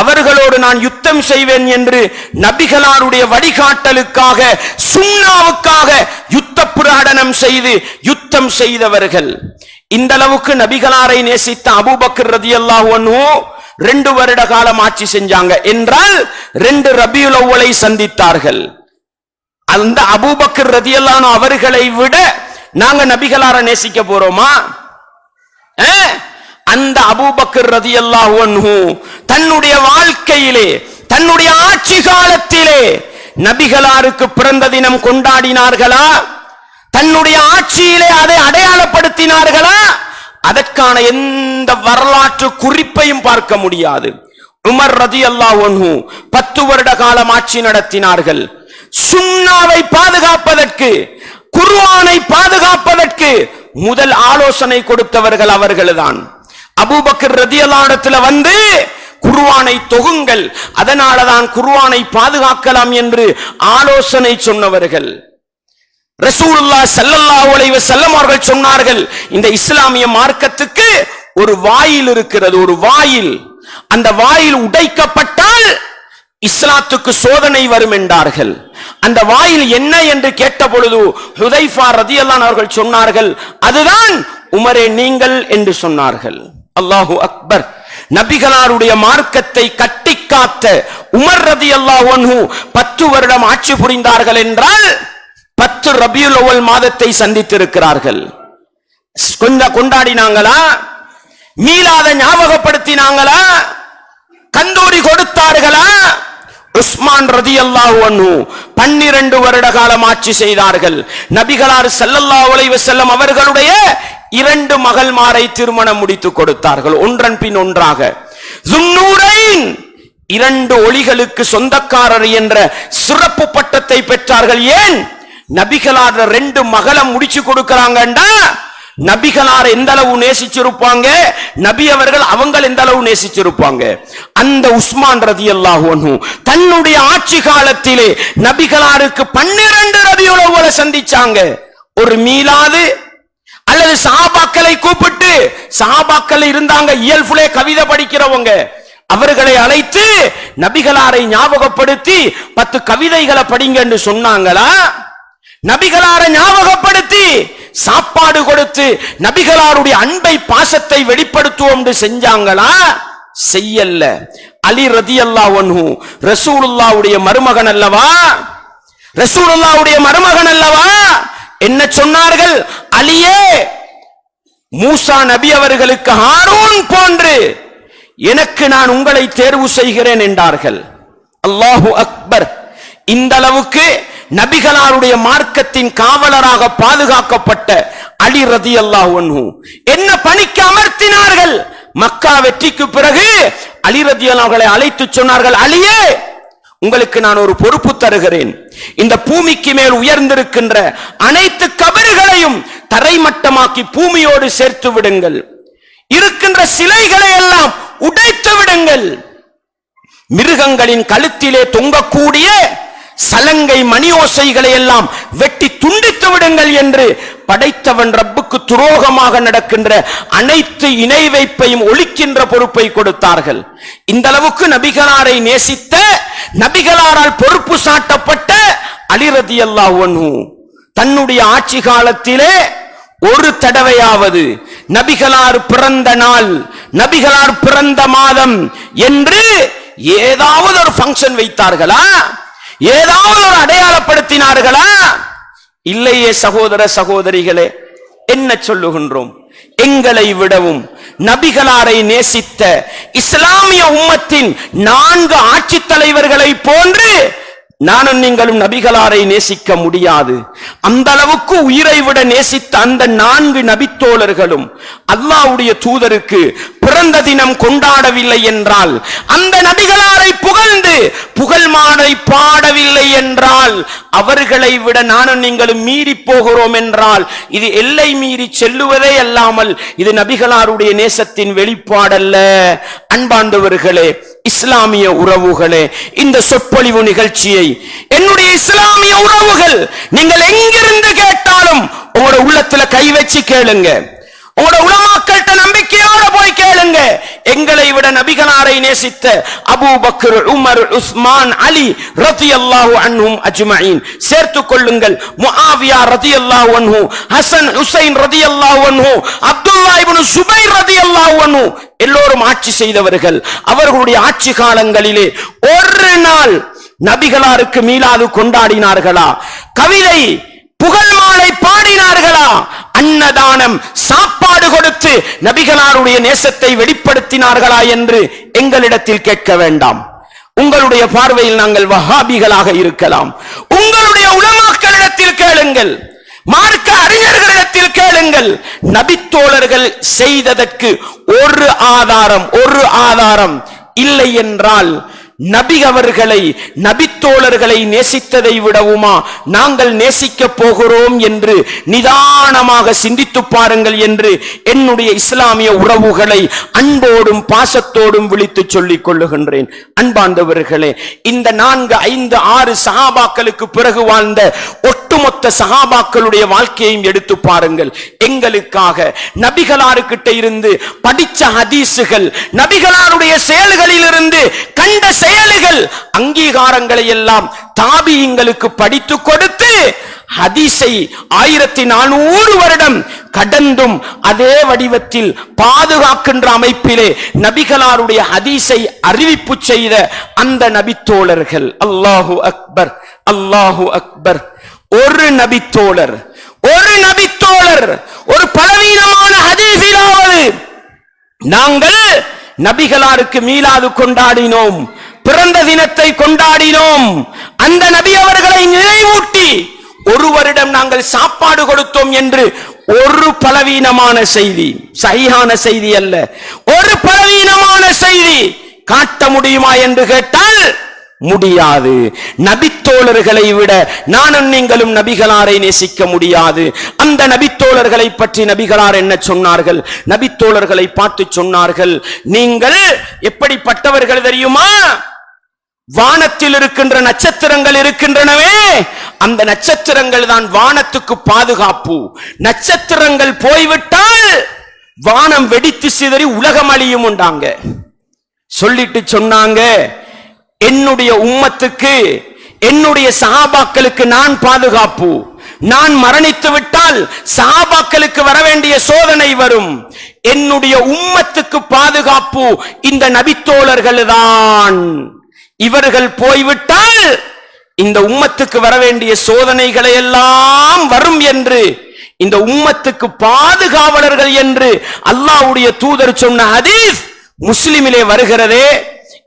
அவர்களோடு நான் யுத்தம் செய்வேன் என்று நபிகளாருடைய வழிகாட்டலுக்காக சுன்னாவுக்காக யுத்த பிரகடனம் செய்து யுத்தம் செய்தவர்கள். இந்த அளவுக்கு நபிகளாரை நேசித்த அபூபக்கர் ரலியல்லாஹு அன்ஹு 2 வருட காலம் ஆட்சி செஞ்சாங்க என்றால் 2 ரபியுல் அவ்வலை சந்தித்தார்கள். அந்த அபூபக்கர் ரலியல்லாஹு அன்ஹு அவர்களை விட நாங்க நபிகளாரை நேசிக்க போறோமா? அந்த அபூபக்கர் ரலியல்லாஹு அன்ஹு தன்னுடைய வாழ்க்கையிலே, தன்னுடைய ஆட்சி காலத்திலே நபிகளாருக்கு பிறந்த தினம் கொண்டாடினார்களா? தன்னுடைய ஆட்சியிலே அதை அடையாளப்படுத்தினார்களா? அதற்கான எந்த வரலாற்று குறிப்பையும் பார்க்க முடியாது. உமர் ரலியல்லாஹு அன்ஹு 10 வருட காலம் ஆட்சி நடத்தினார்கள். சுன்னாவை பாதுகாப்பதற்கு, குர்ஆனை பாதுகாப்பதற்கு முதல் ஆலோசனை கொடுத்தவர்கள் அவர்கள்தான். அபூபக்கர் ரலியல்லாஹு அன்ஹு வந்து குர்ஆனை தொகுங்கள், அதனாலதான் குர்ஆனை பாதுகாக்கலாம் என்று ஆலோசனை சொன்னவர்கள். ரசூலுல்லாஹ் ஸல்லல்லாஹு அலைஹி வஸல்லம் அவர்கள் சொன்னார்கள், இந்த இஸ்லாமிய மார்க்கத்துக்கு ஒரு வாயில் இருக்கிறது, ஒரு வாயில். அந்த வாயில் உடைக்கப்பட்டால் இஸ்லாத்துக்கு சோதனை வரும் என்றார்கள். அந்த வாயில் என்ன என்று கேட்ட பொழுது ஹுதைஃபா ரலியல்லாஹு அன்ஹு அவர்கள் சொன்னார்கள், அதுதான் உமரே நீங்கள் என்று சொன்னார்கள். அல்லாஹு அக்பர். நபிகளாருடைய மார்க்கத்தை கட்டி காத்த உமர் ரலியல்லாஹு அன்ஹு 10 வருடம் ஆட்சி புரிந்தார்கள் என்றால் 10 ரபியுல் அவ்வல் மாதத்தை சந்தித்திருக்கிறார்கள். கொஞ்சம் கொண்டாடினாங்களா? மீலாத ஞாபகப்படுத்தினாங்களா? கந்தூரி கொடுத்தார்களா? உஸ்மான் ரலியல்லாஹு அன்ஹு 12 வருட காலம் ஆட்சி செய்தார்கள். நபிகளார் ஸல்லல்லாஹு அலைஹி வஸல்லம் அவர்களுடைய 2 மகள்மாரை திருமணம் முடித்து கொடுத்தார்கள், ஒன்றன் பின் ஒன்றாக. ஸுன்னூரைன் 2 ஒளிகளுக்கு சொந்தக்காரர் என்ற சிறப்பு பட்டத்தை பெற்றார்கள். ஏன்? நபிகளார் 2 மகளை முடிச்சு கொடுக்கறாங்கண்டா நபிகளார் எந்த அளவு நேசிச்சிருப்பாங்க, நபி அவர்கள் அவங்க எந்த அளவு நேசிச்சிருப்பாங்க. அந்த உஸ்மான் ரலியல்லாஹு அன்ஹு தன்னுடைய ஆட்சி காலத்திலே நபிகளாருக்கு 12 ரபியுல் அவ்வலை சந்திச்சாங்க. ஒரு மீலாது அல்லது சஹாபாக்களை கூப்பிட்டு, சஹாபாக்கள் இருந்தாங்க இயல்புலே கவிதை படிக்கிறவங்க, அவர்களை அழைத்து நபிகளாரை ஞாபகப்படுத்தி 10 கவிதைகளை படிங்க என்று சொன்னாங்களா? நபிகளாரை ஞாபகப்படுத்தி சாப்பாடு கொடுத்து நபிகளாருடைய அன்பை பாசத்தை வெளிப்படுத்துவோம் என்று செஞ்சாங்களா? செய்யல்ல. அலி ரலியல்லாஹு அன்ஹு ரசூலுல்லாஹ்வுடைய மருமகன் அல்லவா? ரசூலுல்லாஹ்வுடைய மருமகன் அல்லவா? என்ன சொன்னார்கள்? அலியே, மூசா நபி அவர்களுக்கு ஹாரூன் போன்று எனக்கு நான் உங்களை தேர்வு செய்கிறேன் என்றார்கள். அல்லாஹு அக்பர். இந்த அளவுக்கு நபிகளாருடைய மார்க்கத்தின் காவலராக பாதுகாக்கப்பட்ட அலி ரலியல்லாஹு அன்ஹு என்ன பணிக்கு அமர்த்தினார்கள்? மக்கா வெற்றிக்கு பிறகு அலி ரலியல்லாஹு அவர்களை அழைத்து சொன்னார்கள், அலியே, உங்களுக்கு நான் ஒரு பொறுப்பு தருகிறேன். இந்த பூமிக்கு மேல் உயர்ந்திருக்கின்ற அனைத்து கபறுகளையும் தரைமட்டமாக்கி பூமியோடு சேர்த்து விடுங்கள். இருக்கின்ற சிலைகளை எல்லாம் உடைத்து விடுங்கள். மிருகங்களின் கழுத்திலே தொங்கக்கூடிய சலங்கை மணியோசைகளை எல்லாம் வெட்டி துண்டித்து விடுங்கள் என்று படைத்தவன் ரப்புக்கு துரோகமாக நடக்கின்ற அனைத்து இணை வைப்பையும் ஒழிக்கின்ற பொறுப்பை கொடுத்தார்கள். இந்த அளவுக்கு நபிகளாரை நேசித்த, நபிகளாரால் பொறுப்பு சாட்டப்பட்ட அலி ரலியல்லாஹு அன்ஹு தன்னுடைய ஆட்சி காலத்திலே ஒரு தடவையாவது நபிகளார் பிறந்த நாள், நபிகளார் பிறந்த மாதம் என்று ஏதாவது ஒரு ஃபங்க்ஷன் வைத்தார்களா? ஏதாவது ஒரு அடையாளப்படுத்தினார்களா? இல்லையே சகோதர சகோதரிகளே. என்ன சொல்லுகின்றோம்? எங்களை விடவும் நபிகளாரை நேசித்த இஸ்லாமிய உம்மத்தின் 4 ஆட்சி தலைவர்களை போன்று நானும் நீங்களும் நபிகளாரை நேசிக்க முடியாது. அந்த அளவுக்கு உயிரை விட நேசித்த அந்த 4 நபித்தோழர்களும் அல்லாஹ்வுடைய தூதருக்கு பிறந்த தினம் கொண்டாடவில்லை என்றால், அந்த நபிகளாரை புகழ்ந்து புகழ் மாலை பாடவில்லை என்றால், அவர்களை விட நானும் நீங்களும் மீறி போகிறோம் என்றால், இது எல்லை மீறி செல்லுவதே அல்லாமல் இது நபிகளாருடைய நேசத்தின் வெளிப்பாடல்ல. அன்பார்ந்தவர்களே, இஸ்லாமிய உறவுகளே, இந்த சொற்பொழிவு நிகழ்ச்சியை என்னுடைய இஸ்லாமிய உறவுகள் நீங்கள் எங்கிருந்து கேட்டாலும் உங்களோட உள்ளத்துல கை வச்சு கேளுங்க. உங்களோட உலமாக்கள்கிட்ட நம்பிக்கையோட போய் கேளுங்க. எங்களை விட நபிகளாரை நேசித்த அபூபக்கர், உமர், உஸ்மான், அலி ரலியல்லாஹு அன்ஹும் அஜ்மஈன் சேர்த்துக் கொள்ளுங்கள். முஆவியா ரலியல்லாஹு அன்ஹு, ஹசன் ஹுசைன் ரலியல்லாஹு அன்ஹு, அப்துல்லாஹ் இப்னு சுபைர் ரலியல்லாஹு அன்ஹு எல்லோரும் ஆட்சி செய்தவர்கள். அவர்களுடைய ஆட்சி காலங்களிலே ஒரு நாள் நபிகளாருக்கு மீலாது கொண்டாடினார்களா? கவிதை புகழ் மாலை பாடினார்களா? அன்னதானம் சாப்பாடு கொடுத்து நபிகளாருடைய நேசத்தை வெளிப்படுத்தினார்களா என்று எங்களிடத்தில் கேட்க வேண்டாம். உங்களுடைய பார்வையில் நாங்கள் வஹாபிகளாக இருக்கலாம். உங்களுடைய உலமாக்களிடத்தில் கேளுங்கள், மார்க்க அறிஞர்களிடத்தில் கேளுங்கள். நபித்தோழர்கள் செய்ததற்கு ஒரு ஆதாரம் இல்லை என்றால், நபி அவர்களை, நபித்தோழர்களை நேசித்ததை விடவுமா நாங்கள் நேசிக்க போகிறோம் என்று நிதானமாக சிந்தித்து பாருங்கள் என்று என்னுடைய இஸ்லாமிய உறவுகளை அன்போடும் பாசத்தோடும் விழித்து சொல்லிக் கொள்ளுகின்றேன். அன்பார்ந்தவர்களே, இந்த 4, 5, 6 சஹாபாக்களுக்கு பிறகு வாழ்ந்த ஒட்டுமொத்த சஹாபாக்களுடைய வாழ்க்கையையும் எடுத்து பாருங்கள். எங்களுக்காக நபிகளாருக்கிட்ட இருந்து படிச்ச ஹதீசுகள், நபிகளாருடைய செயல்களில் இருந்து கண்ட செயல்கள், அங்கீகாரங்களை எல்லாம் தாபியங்களுக்கு படித்து கொடுத்து ஹதீஸை 1400 வருடம் கடந்தும் அதே வடிவத்தில் பாதுகாக்கின்ற அமைப்பிலே நபிகளாருடைய ஹதீஸை அறிவிப்பு செய்த அந்த நபித்தோழர்கள். அல்லாஹு அக்பர், அல்லாஹு அக்பர். ஒரு நபித்தோழர் ஒரு பலவீனமான ஹதீஸிலாவது நாங்கள் நபிகளாருக்கு மீலாது கொண்டாடினோம், பிறந்த தினத்தை கொண்டாடினோம், அந்த நபி அவர்களை நினைவூட்டி ஒரு வருடம் நாங்கள் சாப்பாடு கொடுத்தோம் என்று ஒரு பலவீனமான செய்தி, சஹீஹான செய்தி அல்ல, ஒரு பலவீனமான செய்தி காட்ட முடியுமா என்று கேட்டால் முடியாது. நபித்தோழர்களை விட நானும் நீங்களும் நபிகளாரை நேசிக்க முடியாது. அந்த நபித்தோழர்களை பற்றி நபிகளார் என்ன சொன்னார்கள்? நபித்தோழர்களை பார்த்து சொன்னார்கள், நீங்கள் எப்படிப்பட்டவர்கள் தெரியுமா? வானத்தில் இருக்கின்ற நட்சத்திரங்கள் இருக்கின்றனவே, அந்த நட்சத்திரங்கள் தான் வானத்துக்கு பாதுகாப்பு. நட்சத்திரங்கள் போய்விட்டால் வானம் வெடித்து சிதறி உலகம் அழியும் உண்டாங்க. சொல்லிட்டு சொன்னாங்க, என்னுடைய உம்மத்துக்கு, என்னுடைய சஹாபாக்களுக்கு நான் பாதுகாப்பு. நான் மரணித்து விட்டால் சஹாபாக்களுக்கு வர வேண்டிய சோதனை வரும். என்னுடைய உம்மத்துக்கு பாதுகாப்பு இந்த நபித்தோழர்கள் தான். இவர்கள் போய்விட்டால் இந்த உம்மத்துக்கு வர வேண்டிய சோதனைகளை எல்லாம் வரும் என்று, இந்த உம்மத்துக்கு பாதுகாவலர்கள் என்று அல்லாஹ்வுடைய தூதர் சொன்ன ஹதீஸ் முஸ்லிமிலே வருகிறதே.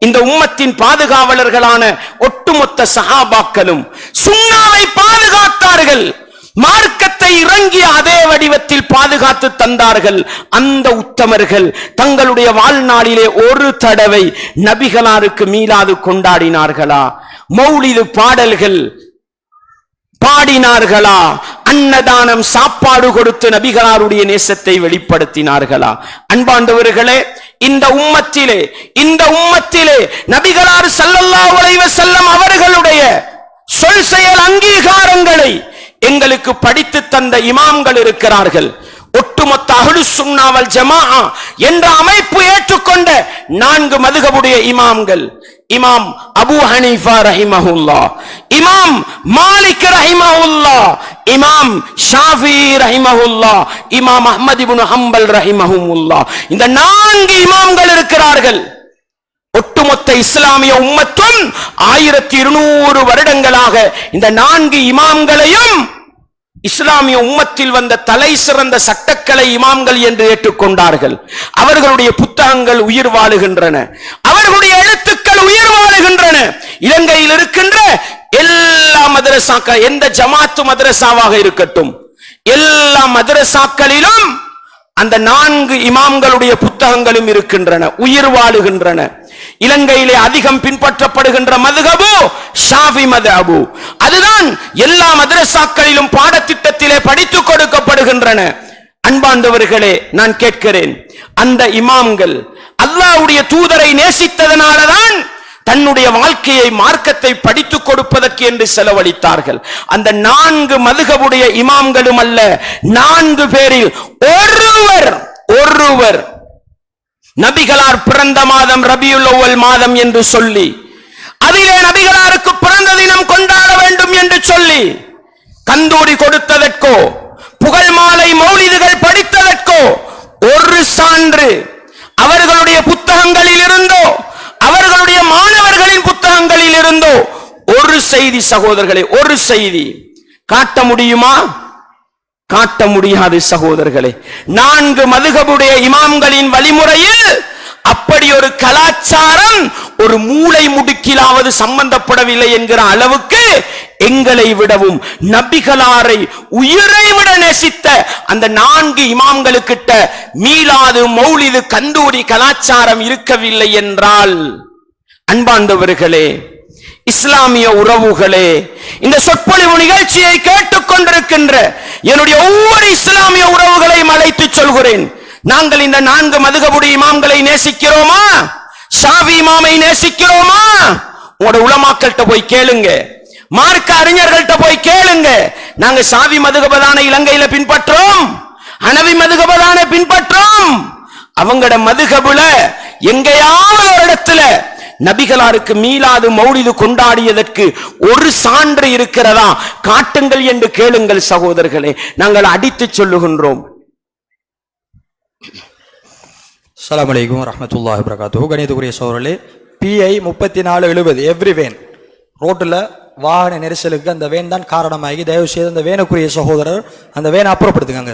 இந்த உம்மத்தின் பாதுகாவலர்களான ஒட்டுமொத்த சஹாபாக்களும் சுன்னாவை பாதுகாத்தார்கள். மார்க்கத்தை இறங்கிய அதே வடிவத்தில் பாதுகாத்து தந்தார்கள். அந்த உத்தமர்கள் தங்களுடைய வாழ்நாளிலே ஒரு தடவை நபிகளாருக்கு மீலாது கொண்டாடினார்களா? மௌலிது பாடல்கள் பாடினார்களா? அன்னதானம் சாப்பாடு கொடுத்து நபிகளாருடைய நேசத்தை வெளிப்படுத்தினார்களா? அன்பாண்டவர்களே, இந்த உம்மத்திலே நபிகளார் ஸல்லல்லாஹு அலைஹி வஸல்லம் அவர்களுடைய சொல் செயல் அங்கீகாரங்களை எங்களுக்கு படித்து தந்த இமாம்கள் இருக்கிறார்கள். ஒட்டுமொத்த அஹ்லுஸ் சுன்னா வல் ஜமாஅ என்ற அமைப்பு ஏற்றுக்கொண்ட 4 மதுஹபுடைய இமாம்கள், இமாம் அபூ ஹனீஃபா ரஹிமஹுல்லாஹ், இமாம் மாலிக் ரஹிமஹுல்லாஹ், இமாம் ஷாஃபிஈ ரஹிமஹுல்லாஹ், இமாம் அஹ்மத் இப்னு ஹம்பல் ரஹிமஹுல்லாஹ், இந்த 4 இமாம்கள் இருக்கிறார்கள். ஒட்டுமொத்த இஸ்லாமிய உம்மத்தும் 1200 வருடங்களாக இந்த 4 இமாம்களையும் இஸ்லாமிய உம்மத்தில் வந்த தலை சிறந்த சட்டக்கலை இமாம்கள் என்று ஏற்றுக்கொண்டார்கள். அவர்களுடைய புத்தகங்கள் உயிர் வாழுகின்றன, அவர்களுடைய எழுத்துக்கள் உயிர் வாழுகின்றன. இலங்கையில் இருக்கின்ற எல்லா மதரசாக்கள், எந்த ஜமாத்து மதரசாவாக இருக்கட்டும், எல்லா மதரசாக்களிலும் அந்த 4 இமாம்களுடைய புத்தகங்களும் இருக்கின்றன, உயிர் வாழுகின்றன. இலங்கையிலே அதிகம் பின்பற்றப்படுகின்ற மதுஹபு ஷாஃபி மதுஹபு. அதுதான் எல்லா மதரசாக்களிலும் பாடத்திட்டத்திலே படித்துக் கொடுக்கப்படுகின்றன. அன்பாண்டவர்களே, நான் கேட்கிறேன், அந்த இமாம்கள் அல்லாஹ்வுடைய தூதரை நேசித்ததனாலதான் தன்னுடைய வாழ்க்கையை, மார்க்கத்தை படித்துக் கொடுப்பதற்கு என்று செலவழித்தார்கள். அந்த 4 மதுஹபுடைய இமாம்களும் அல்ல, 4 பேரில் ஒருவர் நபிகளார் பிறந்த மாதம் ரபியுல் அவ்வல் மாதம் என்று சொல்லி, அதிலே நபிகளாருக்கு பிறந்த தினம் கொண்டாட வேண்டும் என்று சொல்லி கந்தூரி கொடுத்ததற்கோ, புகழ் மாலை மௌலிதுகள் படித்ததற்கோ ஒரு சான்று அவர்களுடைய புத்தகங்களில் இருந்தோ, அவர்களுடைய மாணவர்களின் புத்தகங்களில் இருந்தோ ஒரு செய்தி, சகோதரர்களே, ஒரு செய்தி காட்ட முடியுமா? காட்ட முடியாது சகோதரர்களே. 4 மதுஹபுடைய இமாம்களின் வழிமுறையில் அப்படி ஒரு கலாச்சாரம் ஒரு மூளை முடுக்கிலாவது சம்பந்தப்படவில்லை என்கிற அளவுக்கு எங்களை விடவும் நபிகளாரை உயிரை விட நேசித்த அந்த 4 இமாம்களுக்கிட்ட மீலாது, மௌலிது, கந்தூரி கலாச்சாரம் இருக்கவில்லை என்றால், அன்பாண்டவர்களே, இஸ்லாமிய உறவுகளே, இந்த சொற்பொழிவு நிகழ்ச்சியை கேட்டுக் கொண்டிருக்கின்ற என்னுடைய ஒவ்வொரு இஸ்லாமிய உறவுகளையும் அழைத்து சொல்கிறேன், நாங்கள் இந்த 4 மதுஹபுடைய இமாம்களை நேசிக்கிறோமா? ஷாஃபி இமாமை நேசிக்கிறோமா? உங்களோட உலமாக்கள்கிட்ட போய் கேளுங்க, மார்க்க அறிஞர்கள்ட்ட போய் கேளுங்க. நாங்க ஷாஃபி மதுஹபதான இலங்கையில பின்பற்றோம், ஹனவி மதுஹபதான பின்பற்றோம். அவங்களோட மதுஹபுல எங்கேயாவது ஒரு இடத்துல நபிகளாருக்கு மீலாது மௌலிது கொண்டாடியதற்கு ஒரு சான்று இருக்கிறதா? காட்டுங்கள் என்று கேளுங்கள் சகோதரர்களே, நாங்கள் அடித்து சொல்லுகின்றோம். அஸ்ஸலாமு அலைக்கும் வரஹ்மத்துல்லாஹி வபரகாத்துஹு. கணியத்துக்குரிய சகோதரர்களே, PI 3470 எவ்ரி வேன் ரோட்டில் வாகன நெரிசலுக்கு அந்த வேன் தான் காரணமாகி, தயவு செய்து அந்த வேனுக்குரிய சகோதரர் அந்த வேனை அப்புறப்படுத்துங்க.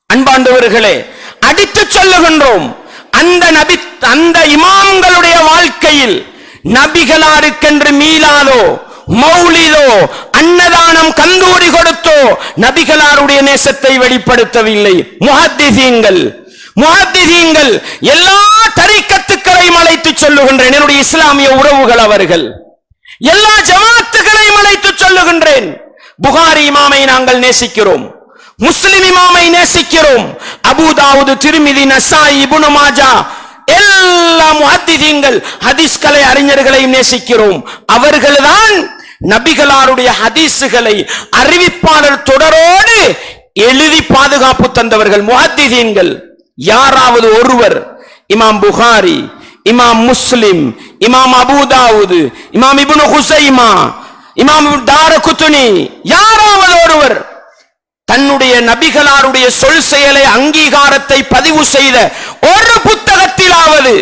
அன்பாண்டவர்களே, அடித்து சொல்லுகின்றோம், அந்த இமாம்களுடைய வாழ்க்கையில் நபிகளாருக்கென்று மீலாதோ, மௌலிதோ, அன்னதானம், கந்தூரி கொடுத்தோ நபிகளாருடைய நேசத்தை வெளிப்படுத்தவில்லை. முஹத்திஸீன்கள் எல்லா தரீக்கத்துக்களையும் அழைத்து சொல்லுகின்றேன். என்னுடைய இஸ்லாமிய உறவுகள் அவர்கள் எல்லா ஜமாத்துகளையும் அழைத்து சொல்லுகின்றேன். புகாரி இமாமை நாங்கள் நேசிக்கிறோம், முஸ்லிம் இமாமை நேசிக்கிறோம், அபூ தாவூத், திர்மிதி, நசாயி, இப்னு மாஜா, எல்லா முஹத்திஸீன்கள், ஹதீஸ் கலை அறிஞர்களையும் நேசிக்கிறோம். அவர்கள்தான் நபிகளாருடைய ஹதீஸுகளை அறிவிப்பாளர் தொடரோடு எழுதி பாதுகாப்பு தந்தவர்கள் முஹத்திஸீன்கள். யாராவது ஒருவர் இமாம் புகாரி, இமாம் முஸ்லிம், இமாம் அபூ தாவூத், இமாம் இப்னு ஹுஸைமா, இமாம் தாரகுத்னி, யாராவது ஒருவர் தன்னுடைய நபிகளாருடைய சொல் செயலை, அங்கீகாரத்தை பதிவு செய்த ஒரு புத்தகத்திலாவது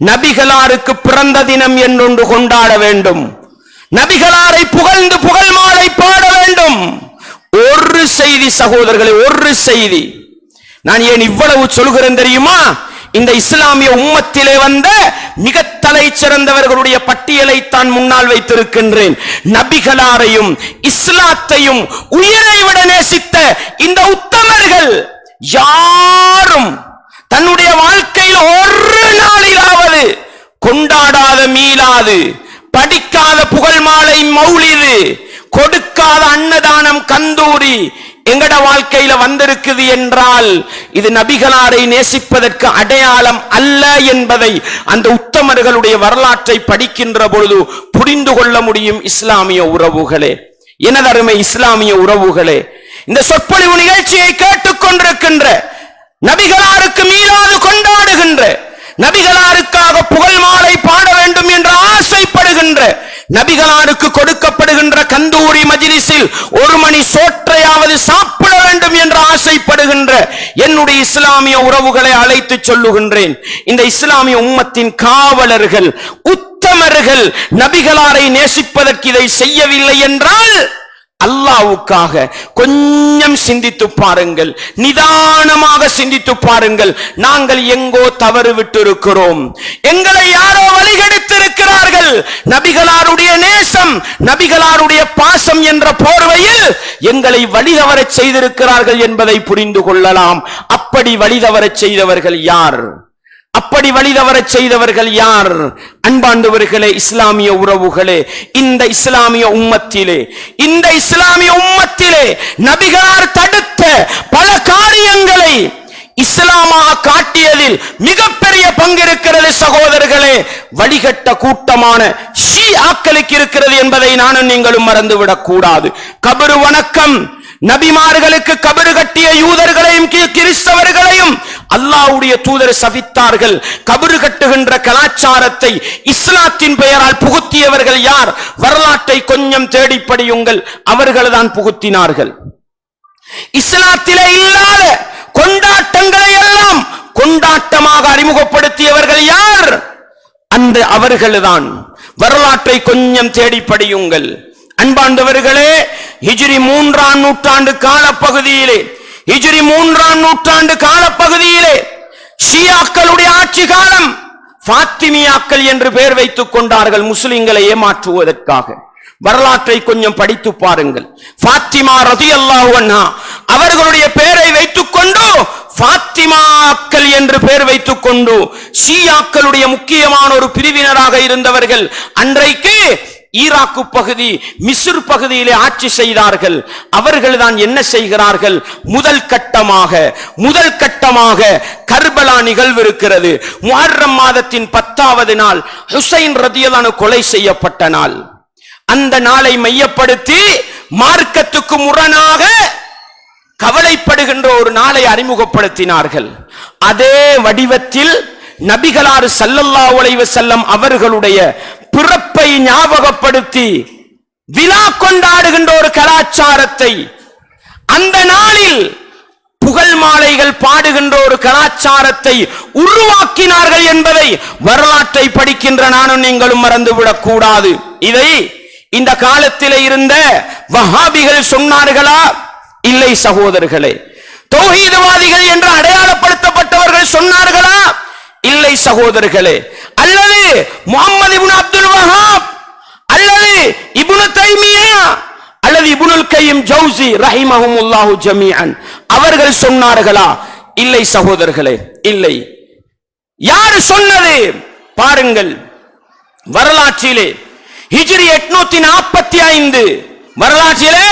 நபிகளாருக்கு பிறந்த தினம் என்றொன்று கொண்டாட வேண்டும், நபிகளாரை புகழ்ந்து புகழ் மாலை பாட வேண்டும்? ஒரு செய்தி சகோதரர்களே, ஒரு செய்தி. நான் ஏன் இவ்வளவு சொல்கிறேன் தெரியுமா? இந்த இஸ்லாமிய உம்மத்திலே வந்த மிக தலை சிறந்தவர்களுடைய பட்டியலை தான் முன்னால் வைத்திருக்கின்றேன். நபிகளாரையும் இஸ்லாத்தையும் உயிரை விட நேசித்த இந்த உத்தமர்கள் யாரும் தன்னுடைய வாழ்க்கையில் ஒரு நாளிலாவது கொண்டாடாத மீளாது, படிக்காத புகழ் மாலை மௌலிது, கொடுக்காத அன்னதானம் கந்தூரி எங்கட வாழ்க்கையில வந்திருக்குது என்றால் இது நபிகளாரை நேசிப்பதற்கு அடையாளம் அல்ல என்பதை அந்த உத்தமர்களுடைய வரலாற்றை படிக்கின்ற பொழுது புரிந்து கொள்ள முடியும். இஸ்லாமிய உறவுகளே, எனதருமை இஸ்லாமிய உறவுகளே, இந்த சொற்பொழிவு நிகழ்ச்சியை கேட்டுக்கொண்டிருக்கின்ற நபிகளாருக்கு மீளாது கொண்டாடுகின்ற, நபிகளாருக்காக புகழ் மாலை பாட வேண்டும் என்று ஆசைப்படுகின்ற, நபிகளாருக்கு கொடுக்கப்படுகின்ற கந்தூரி மஜ்லிஸில் ஒரு மணி சோற்றையாவது சாப்பிட வேண்டும் என்று ஆசைப்படுகின்ற என்னுடைய இஸ்லாமிய உறவுகளை அழைத்து சொல்லுகின்றேன். இந்த இஸ்லாமிய உம்மத்தின் காவலர்கள், உத்தமர்கள் நபிகளாரை நேசிப்பதற்கு இதை செய்யவில்லை என்றால் அல்லாஹ்வுக்காக கொஞ்சம் சிந்தித்து பாருங்கள், நிதானமாக சிந்தித்து பாருங்கள். நாங்கள் எங்கோ தவறு விட்டிருக்கிறோம், எங்களை யாரோ வழிகெடுத்திருக்கிறார்கள். நபிகளாருடைய நேசம், நபிகளாருடைய பாசம் என்ற போர்வையில் எங்களை வழிதவறச் செய்திருக்கிறார்கள் என்பதை புரிந்து கொள்ளலாம். அப்படி வழிதவறச் செய்தவர்கள் யார்? அப்படி வழிதவறச் செய்தவர்கள் யார்? அன்பாண்டவர்களே, இஸ்லாமிய உறவுகளே, இந்த இஸ்லாமிய உம்மத்திலே நபிகளார் தடுத்த பல காரியங்களை இஸ்லாமாக காட்டியதில் மிகப்பெரிய பங்கு இருக்கிறது சகோதரர்களே. வழிகட்ட கூட்டமான ஷியாக்களுக்கு இருக்கிறது என்பதை நானும் நீங்களும் மறந்துவிடக் கூடாது. கபரு வணக்கம், நபிமார்களுக்கு கபரு கட்டிய யூதர்களையும் கிறிஸ்தவர்களையும் அல்லாஹ்வுடைய தூதர் சபித்தார்கள். கபரு கட்டுகின்ற கலாச்சாரத்தை இஸ்லாத்தின் பெயரால் புகுத்தியவர்கள் யார்? வரலாற்றை கொஞ்சம் தேடி படியுங்கள். அவர்கள்தான் புகுத்தினார்கள். இஸ்லாத்திலே இல்லாத கொண்டாட்டங்களை எல்லாம் கொண்டாட்டமாக அறிமுகப்படுத்தியவர்கள் யார்? அந்த அவர்கள்தான். வரலாற்றை கொஞ்சம் தேடி படியுங்கள். அன்பாண்டவர்களே, ஹிஜ்ரி 3ஆம் நூற்றாண்டு காலப்பகுதியிலே ஷியாக்களுடைய ஆட்சி காலம். ஃபாத்திமியாக்கள் என்று பெயர் வைத்துக் கொண்டார்கள் முஸ்லிம்களை ஏமாற்றுவதற்காக. வரலாற்றை கொஞ்சம் படித்து பாருங்கள். ஃபாத்திமா ரலியல்லாஹு அன்ஹா அவர்களுடைய பெயரை வைத்துக் கொண்டு ஃபாத்திமாக்கள் என்று பெயர் வைத்துக் கொண்டு ஷியாக்களுடைய முக்கியமான ஒரு பிரிவினராக இருந்தவர்கள் அன்றைக்கு ஈராக்கு பகுதி, மிஸ்ர் பகுதியிலே ஆட்சி செய்தார்கள். அவர்கள் தான் என்ன செய்கிறார்கள்? முதல் கட்டமாக கர்பலா நிகழ்வு இருக்கிறது. முஹர்ரம் மாதத்தின் 10வது நாள் ஹுசைன் ரலியல்லாஹு அன்ஹு கொலை செய்யப்பட்ட நாள். அந்த நாளை மையப்படுத்தி மார்க்கத்துக்கு முரணாக கவலைப்படுகின்ற ஒரு நாளை அறிமுகப்படுத்தினார்கள். அதே வடிவத்தில் நபிகளார் ஸல்லல்லாஹு அலைஹி வஸல்லம் அவர்களுடைய பிறப்பை ஞாபகப்படுத்தி விழா கொண்டாடுகின்ற ஒரு கலாச்சாரத்தை, அந்த நாளில் புகழ் மாலைகள் பாடுகின்ற ஒரு கலாச்சாரத்தை உருவாக்கினார்கள் என்பதை வரலாற்றை படிக்கின்ற நானும் நீங்களும் மறந்துவிடக் கூடாது. இதை இந்த காலத்தில் இருந்த வஹாபிகள் சொன்னார்களா? இல்லை சகோதரர்களே. தௌஹீத்வாதிகள் என்று அடையாளப்படுத்தப்பட்டவர்கள் சொன்னார்களா? இல்லை சகோதரர்களே. அல்லது முஹம்மது இப்னு அப்துல் வஹாப் அல்லது இப்னு தைமியா அல்லது இப்னுல் கய்யிம் ஜௌஸி ரஹிமஹுமுல்லாஹு ஜமீஅன் அவர்கள் சொன்னார்களா? இல்லை சகோதரர்களே, இல்லை. யார் சொன்னது? பாருங்கள், வரலாற்றிலே ஹிஜ்ரி 845, வரலாற்றிலே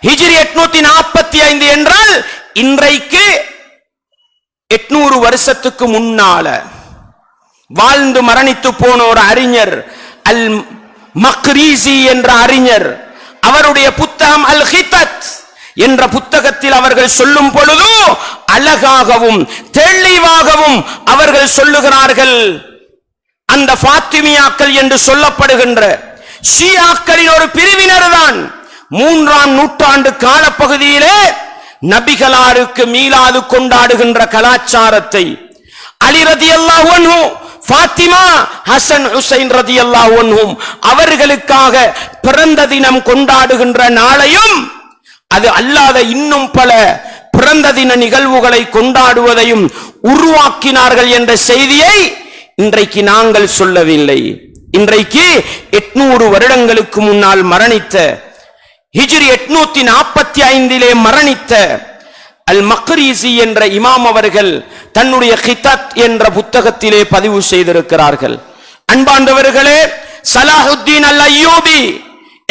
ஹிஜ்ரி 845 என்றால் இன்றைக்கு 800 வருஷத்துக்கு முன்னால வாழ்ந்து மரணித்து போன ஒரு அறிஞர் அல் மக்ரீசி என்ற அறிஞர், அவருடைய புத்தகம் அல் ஹிதத் என்ற புத்தகத்தில் அவர்கள் சொல்லும் பொழுது அழகாகவும் தெளிவாகவும் அவர்கள் சொல்லுகிறார்கள், அந்த ஃபாத்திமியாக்கள் என்று சொல்லப்படுகின்ற ஷியாக்களின் ஒரு பிரிவினர் தான் 3ஆம் நூற்றாண்டு காலப்பகுதியிலே நபிகளாருக்கு மீலாது கொண்டாடுகின்ற கலாச்சாரத்தை அலி ரலியல்லாஹு அன்ஹு, ஃபாத்திமா, ஹசன், ஹுசைன் ரலியல்லாஹு அன்ஹும் அவர்களுக்காக பிறந்த தினம் கொண்டாடுகின்ற நாளையும் அது அல்லாத இன்னும் பல பிற பிறந்த தின நிகழ்வுகளை கொண்டாடுவதையும் உருவாக்கினார்கள் என்ற செய்தியை இன்றைக்கு நாங்கள் சொல்லவில்லை. இன்றைக்கு 800 வருடங்களுக்கு முன்னால் மரணித்த, ஹிஜ்ரி 845 மரணித்த அல் மக்ரிசி என்ற இமாம் அவர்கள் தன்னுடைய கிதாத் என்ற புத்தகத்திலே பதிவு செய்திருக்கிறார்கள். அன்பார்ந்தவர்களே, சலாஹுத்தீன் அல் அய்யூபி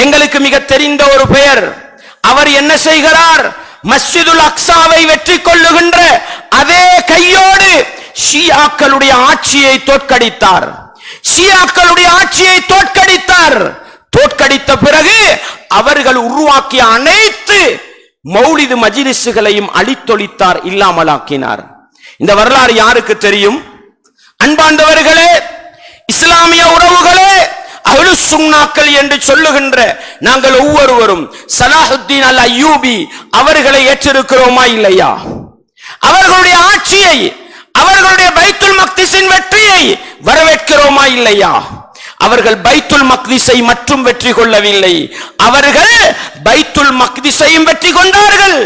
எங்களுக்கு மிக தெரிந்த ஒரு பெயர். அவர் என்ன செய்கிறார்? மஸ்ஜிதுல் அக்ஸாவை வெற்றி கொள்ளுகின்ற அதே கையோடு ஷியாக்களுடைய ஆட்சியை தோற்கடித்தார். ஷியாக்களுடைய ஆட்சியை தோற்கடித்தார். தோற்கடித்த பிறகு அவர்கள் உருவாக்கிய அனைத்து மௌலிது மஜ்லிஸ்களையும் அழித்தொழித்தார், இல்லாமலாக்கினார். இந்த வரலாறு யாருக்கு தெரியும்? அன்பார்ந்தவர்களே, இஸ்லாமிய உறவுகளே, அஹ்லுஸ் சுன்னாக்கள் என்று சொல்லுகின்ற நாங்கள் ஒவ்வொருவரும் சலாஹுத்தீன் அல் அய்யூபி அவர்களை ஏற்றிருக்கிறோமா இல்லையா? அவர்களுடைய ஆட்சியை, அவர்களுடைய பைத்துல் மக்திஸின் வெற்றியை வரவேற்கிறோமா இல்லையா? அவர்கள் பைத்துல் மக்திஸை மட்டும் வெற்றி கொள்ளவில்லை, அவர்கள் பைத்துல் மக்திஸையும் வெற்றி கொண்டார்கள்.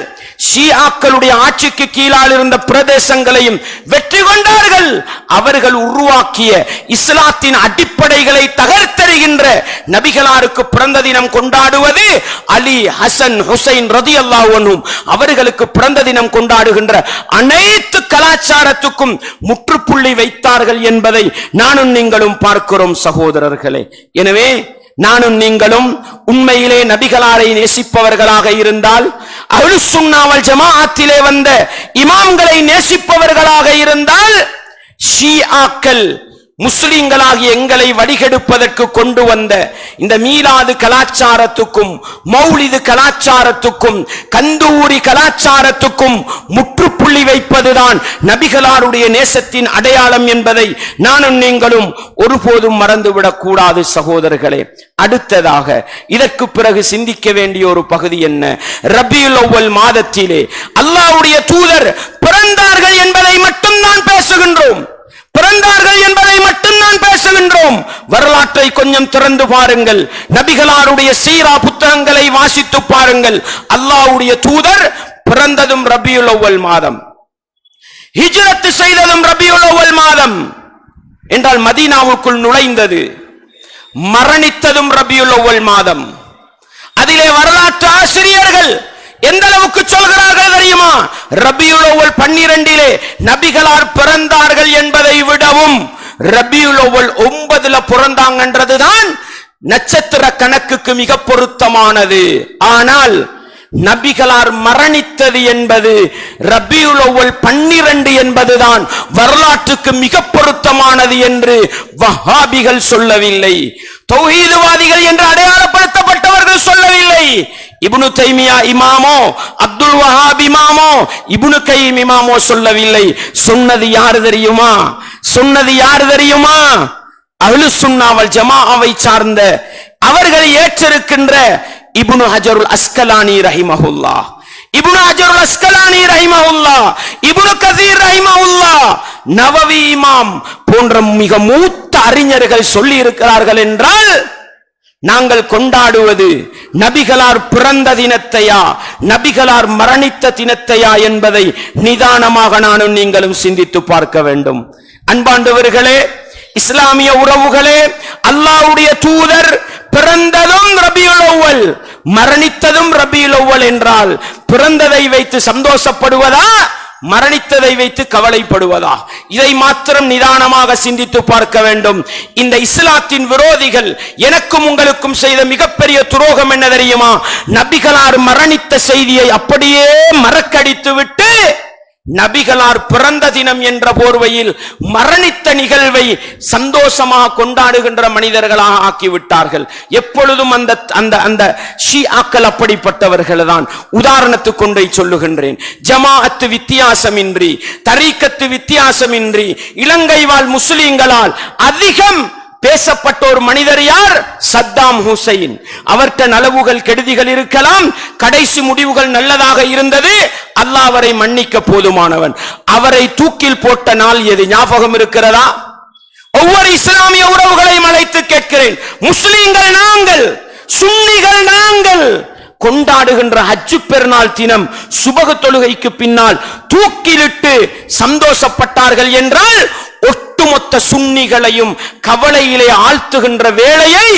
ஷியாக்களுடைய ஆட்சிக்கு கீழால் இருந்த பிரதேசங்களையும் வெற்றி கொண்டார்கள். அவர்கள் உருவாக்கிய இஸ்லாத்தின் அடிப்படைகளை தகர்த்தெறிகின்ற நபிகளாருக்கு பிறந்த தினம் கொண்டாடுவது, அலி, ஹசன், ஹுசைன் ரலியல்லாஹு அன்ஹும் அவர்களுக்கு பிறந்த தினம் கொண்டாடுகின்ற அனைத்து கலாச்சாரத்துக்கும் முற்றுப்புள்ளி வைத்தார்கள் என்பதை நானும் நீங்களும் பார்க்கிறோம் சகோதரர்களே. எனவே நானும் நீங்களும் உண்மையிலே நபிகளாரை நேசிப்பவர்களாக இருந்தால், அஹ்லுஸ் சுன்னா வல் ஜமாஅத்திலே வந்த இமாம்களை நேசிப்பவர்களாக இருந்தால், ஷியாக்கள் முஸ்லிம்களாகிய எங்களை வடிகெடுப்பதற்கு கொண்டு வந்த இந்த மீலாது கலாச்சாரத்துக்கும் மௌலிது கலாச்சாரத்துக்கும் கந்தூரி கலாச்சாரத்துக்கும் முற்றுப்புள்ளி வைப்பதுதான் நபிகளாருடைய நேசத்தின் அடையாளம் என்பதை நானும் நீங்களும் ஒருபோதும் மறந்துவிடக் கூடாது சகோதரர்களே. அடுத்ததாக இதற்கு பிறகு சிந்திக்க வேண்டிய ஒரு பகுதி என்ன? ரபியுல் அவ்வல் மாதத்திலே அல்லாஹ்வுடைய தூதர் பிறந்தார்கள் என்பதை மட்டும் நான் பேசுகின்றோம். பிறந்தார்கள் என்பதை மட்டும் நான் பேசுகின்றோம். வரலாற்றை கொஞ்சம் திறந்து பாருங்கள். நபிகளாருடைய சீரா புத்தகங்களை வாசித்து பாருங்கள். அல்லாஹ்வுடைய தூதர் பிறந்ததும் ரபியுல் அவ்வல் மாதம், ஹிஜ்ரத் செய்ததும் ரபியுல் அவ்வல் மாதம் என்றால் மதீனாவுக்குள் நுழைந்தது, மரணித்ததும் ரபியுல் அவ்வல் மாதம். அதிலே வரலாற்று ஆசிரியர்கள் எந்த அளவுக்கு சொல்கிறார்கள் தெரியுமா? ரபியுல் அவ்வல் 12 நபிகளார் பிறந்தார்கள் என்பதை விடவும் ரபியுல் அவ்வல் 9 பிறந்தாங்கன்றதுதான் நட்சத்திர கணக்குக்கு மிக பொருத்தமானது. ஆனால் நபிகளார் மரணித்தது என்பது ரபியுல் அவ்வல் 12 என்பதுதான் வரலாற்றுக்கு மிக பொருத்தமானது என்று வஹாபிகள் சொல்லவில்லை, தௌஹீதுவாதிகள் என்று அடையாளப்படுத்தப்பட்டவர்கள் சொல்லவில்லை. இப்னு தைமியா இமாமோ, அப்துல் வஹாப் இமாமோ, இப்னு கைம் இமாமோ சொல்லவில்லை. சொன்னது யாரு தெரியுமா? சொன்னது யாரு தெரியுமா? அஹ்லுஸ் சுன்னா வல் ஜமாஅவை சார்ந்த அவர்களை ஏற்றிருக்கின்ற இப்னு ஹஜருல் அஸ்கலானி ரஹிமஹுல்லாஹ், இப்னு ஹஜருல் அஸ்கலானி ரஹிமஹுல்லாஹ், இப்னு கஸீர் ரஹிமஹுல்லாஹ், நவவி இமாம் போன்ற மிக மூத்த அறிஞர்கள் சொல்லி இருக்கிறார்கள் என்றால், நாங்கள் கொண்டாடுவது நபிகளார் பிறந்த தினத்தையா நபிகளார் மரணித்த தினத்தையா என்பதை நிதானமாக நானும் நீங்களும் சிந்தித்து பார்க்க வேண்டும். அன்பாண்டவர்களே, இஸ்லாமிய உறவுகளே, அல்லாஹ்வுடைய தூதர் பிறந்ததும் ரபியுல் அவ்வல், மரணித்ததும் ரபியுல் அவ்வல் என்றால் பிறந்ததை வைத்து சந்தோஷப்படுவதா, மரணித்ததை வைத்து கவலைப்படுவதா? இதை மாத்திரம் நிதானமாக சிந்தித்து பார்க்க வேண்டும். இந்த இஸ்லாத்தின் விரோதிகள் எனக்கும் உங்களுக்கும் செய்த மிகப்பெரிய துரோகம் என்ன தெரியுமா? நபிகளார் மரணித்த செய்தியை அப்படியே மறக்கடித்து விட்டு நபிகளார் பிறந்த தினம் என்ற போர்வையில் மரணித்த நிகழ்வை சந்தோஷமாக கொண்டாடுகின்ற மனிதர்களாக ஆக்கிவிட்டார்கள். எப்பொழுதும் அந்த அந்த அந்த ஷியாக்கள் அப்படிப்பட்டவர்கள் தான். உதாரணத்துக்கு கொண்டே சொல்லுகின்றேன். ஜமாஅத்து வித்தியாசமின்றி, தரீக்கத்து வித்தியாசமின்றி இலங்கை வாழ் முஸ்லிம்களால் அதிகம் பேசப்பட்ட ஒரு மனிதர் யார்? சத்தாம் ஹுசைன். அவர்கிட்ட நலவுகள் கெடுதிகள் இருக்கலாம், கடைசி முடிவுகள் நல்லதாக இருந்தது, அல்லாஹ் அவரை மன்னிக்க போதுமானவன். அவரை தூக்கில் போட்ட நாள் எது ஞாபகம் இருக்கிறதா? ஒவ்வொரு இஸ்லாமிய உறவுகளையும் அழைத்து கேட்கிறேன். முஸ்லிம்கள் நாங்கள், சுன்னிகள் நாங்கள், கொண்டாட கொண்டாடுகின்ற ஹஜ்ஜு பெருநாள் தினம் சுபகு தொழுகைக்கு பின்னால் தூக்கிலிட்டு சந்தோஷப்பட்டார்கள் என்றால் ஒட்டுமொத்த சுன்னிகளையும் கவலையிலே ஆழ்த்துகின்ற வேளையை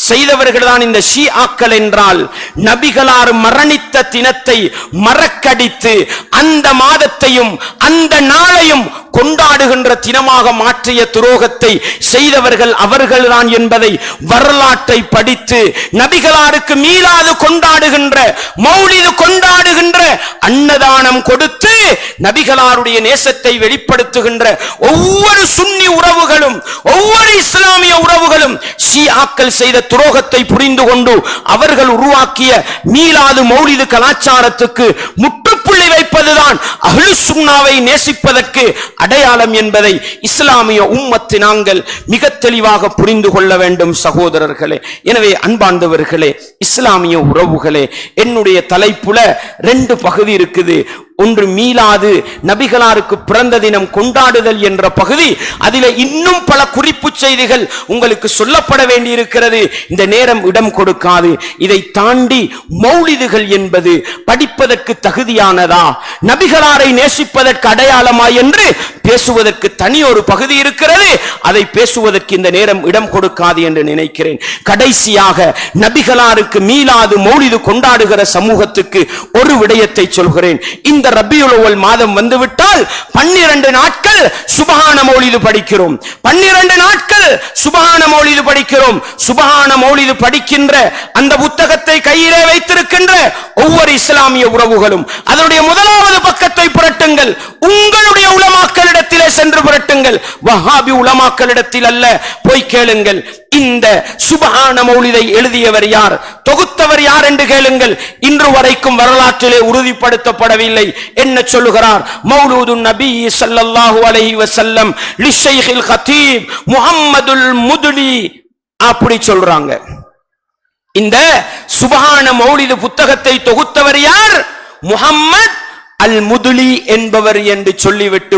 செய்தவர்கள் தான் இந்த ஷிஆக்கள் என்றால், நபிகளார் மரணித்த தினத்தை மறக்கடித்து அந்த மாதத்தையும் அந்த நாளையும் கொண்டாடுகின்ற தினமாக மாற்றிய துரோகத்தை செய்தவர்கள் அவர்கள்தான் என்பதை வரலாற்றை படித்து நபிகளாருக்கு மீளாது கொண்டாடுகின்ற மௌலிது கொண்டாடுகின்ற அன்னதானம் கொடுத்து நபிகளாருடைய நேசத்தை வெளிப்படுத்துகின்ற ஒவ்வொரு சுன்னி உறவுகளும் ஒவ்வொரு இஸ்லாமிய உறவுகளும் ஷிஆக்கள் செய்த துரோகத்தை புரிந்து கொண்டு அவர்கள் உருவாக்கிய மீளாது மௌலிது கலாச்சாரத்துக்கு முற்றுப்புள்ளி வைப்பதுதான் அஹ்லுஸ் சுன்னாவை நேசிப்பதற்கு அடையாளம் என்பதை இஸ்லாமிய உம்மத்து நாங்கள் மிக தெளிவாக புரிந்து கொள்ள வேண்டும் சகோதரர்களே. எனவே அன்பார்ந்தவர்களே, இஸ்லாமிய உறவுகளே, என்னுடைய தலைப்புல 2 பகுதி இருக்குது. ஒன்று மீளாது நபிகளாருக்கு பிறந்த தினம் கொண்டாடுதல் என்ற பகுதி. அதிலே இன்னும் பல குறிப்பு செய்திகள் உங்களுக்கு சொல்லப்பட வேண்டியிருக்கிறது. இந்த நேரம் இடம் கொடுக்காது. இதை தாண்டி மௌலிதுகள் என்பது படிப்பதற்கு தகுதியானதா, நபிகளாரை நேசிப்பதற்கு அடையாளமா என்று பேசுவதற்கு தனி ஒரு பகுதி இருக்கிறது. அதை பேசுவதற்கு இந்த நேரம் இடம் கொடுக்காது என்று நினைக்கிறேன். கடைசியாக நபிகளாருக்கு மீளாது மௌலிது கொண்டாடுகிற சமூகத்துக்கு ஒரு விடயத்தை சொல்கிறேன். இந்த ரபியுல் அவ்வல் மாதம் வந்துவிட்டால் 12 நாட்கள் சுபஹான மௌலிது படிக்கிறோம். 12 நாட்கள் சுபஹான மௌலிது படிக்கிறோம். சுபஹான மௌலிது படிக்கின்ற அந்த புத்தகத்தை கையிலே வைத்திருக்கின்ற ஒவ்வொரு இஸ்லாமிய உறவுகளும் அதனுடைய முதலாவது பக்கத்தை புரட்டுங்கள். உங்களுடைய உலமாக்களிடத்திலே சென்று புரட்டுங்கள். வஹாபி உலமாக்களிடத்தில் அல்ல, போய் கேளுங்கள். இந்த சுபஹான மௌலிதை எழுதியவர் யார், தொகுத்தவர் யார் என்று கேளுங்கள். இன்று வரைக்கும் வரலாற்றிலே உறுதிப்படுத்தப்படவில்லை. என்ன சொல்லுகிறார்? மௌலூதுன் நபி ஸல்லல்லாஹு அலைஹி வஸல்லம் லிஷைഖில் கதீப் முஹம்மதுல் முதுலி அப்படி சொல்றாங்க. இந்த சுபஹான மௌலிது புத்தகத்தை தொகுத்தவர் யார்? முஹம்மத் அல் முதுலி என்பவர் என்று சொல்லிவிட்டு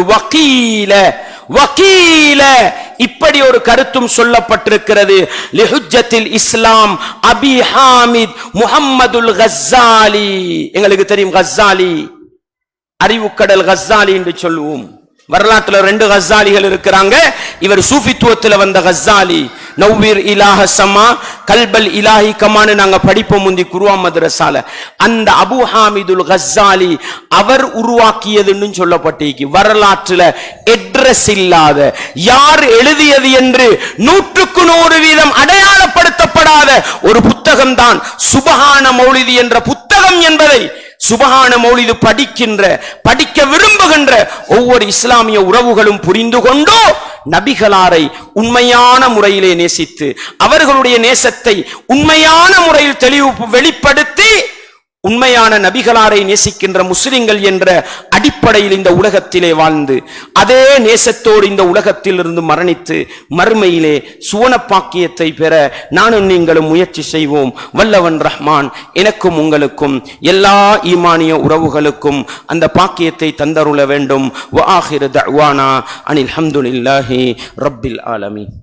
வக்கீல இப்படி ஒரு கருத்தும் சொல்லப்பட்டிருக்கிறது. லிஹுஜ்ஜத்தில் இஸ்லாம் அபி ஹாமித் முஹம்மதுல் கஸ்ஸாலி. எங்களுக்கு தெரியும் கஸ்ஸாலி, அறிவுக்கடல் கஸ்ஸாலி என்று சொல்லுவோம். வரலாற்றுல 2 கஸ்ஸாலிகள் இருக்கிறாங்க. இவர் சூஃபித்துவத்தில் வந்த கஸ்ஸாலி. நவ்வீர் இலாஹ சமா கல்பல் இலாஹி கமான்னு நாங்க படிப்போம் முந்தி குருவா மதரசால. அந்த அபு ஹாமிதுல் கஸ்ஸாலி அவர் உருவாக்கியதுன்னு சொல்லப்பட்டிருக்கு. வரலாற்றுல அட்ரஸ் இல்லாத, யார் எழுதியது என்று 100% அடையாளப்படுத்தப்படாத ஒரு புத்தகம் தான் சுபஹான மௌலிது என்ற புத்தகம் என்பதை சுபஹான மௌலிது படிக்க விரும்புகின்ற ஒவ்வொரு இஸ்லாமிய உறவுகளும் புரிந்து கொண்டு நபிகளாரை உண்மையான முறையிலே நேசித்து அவர்களுடைய நேசத்தை உண்மையான முறையில் தெளிவு வெளிப்படுத்தி உண்மையான நபிகளாரை நேசிக்கின்ற முஸ்லிம்கள் என்ற அடிப்படையில் இந்த உலகத்திலே வாழ்ந்து அதே நேசத்தோடு இந்த உலகத்தில் இருந்து மரணித்து மறுமையிலே சுவனப்பாக்கியத்தை பெற நானும் நீங்களும் முயற்சி செய்வோம். வல்லவன் ரஹ்மான் எனக்கும் உங்களுக்கும் எல்லா ஈமானிய உறவுகளுக்கும் அந்த பாக்கியத்தை தந்தருள வேண்டும். வ ஆகிரு தஅவானா அனில் ஹம்துலில்லாஹி ரப்பில் ஆலமீன்.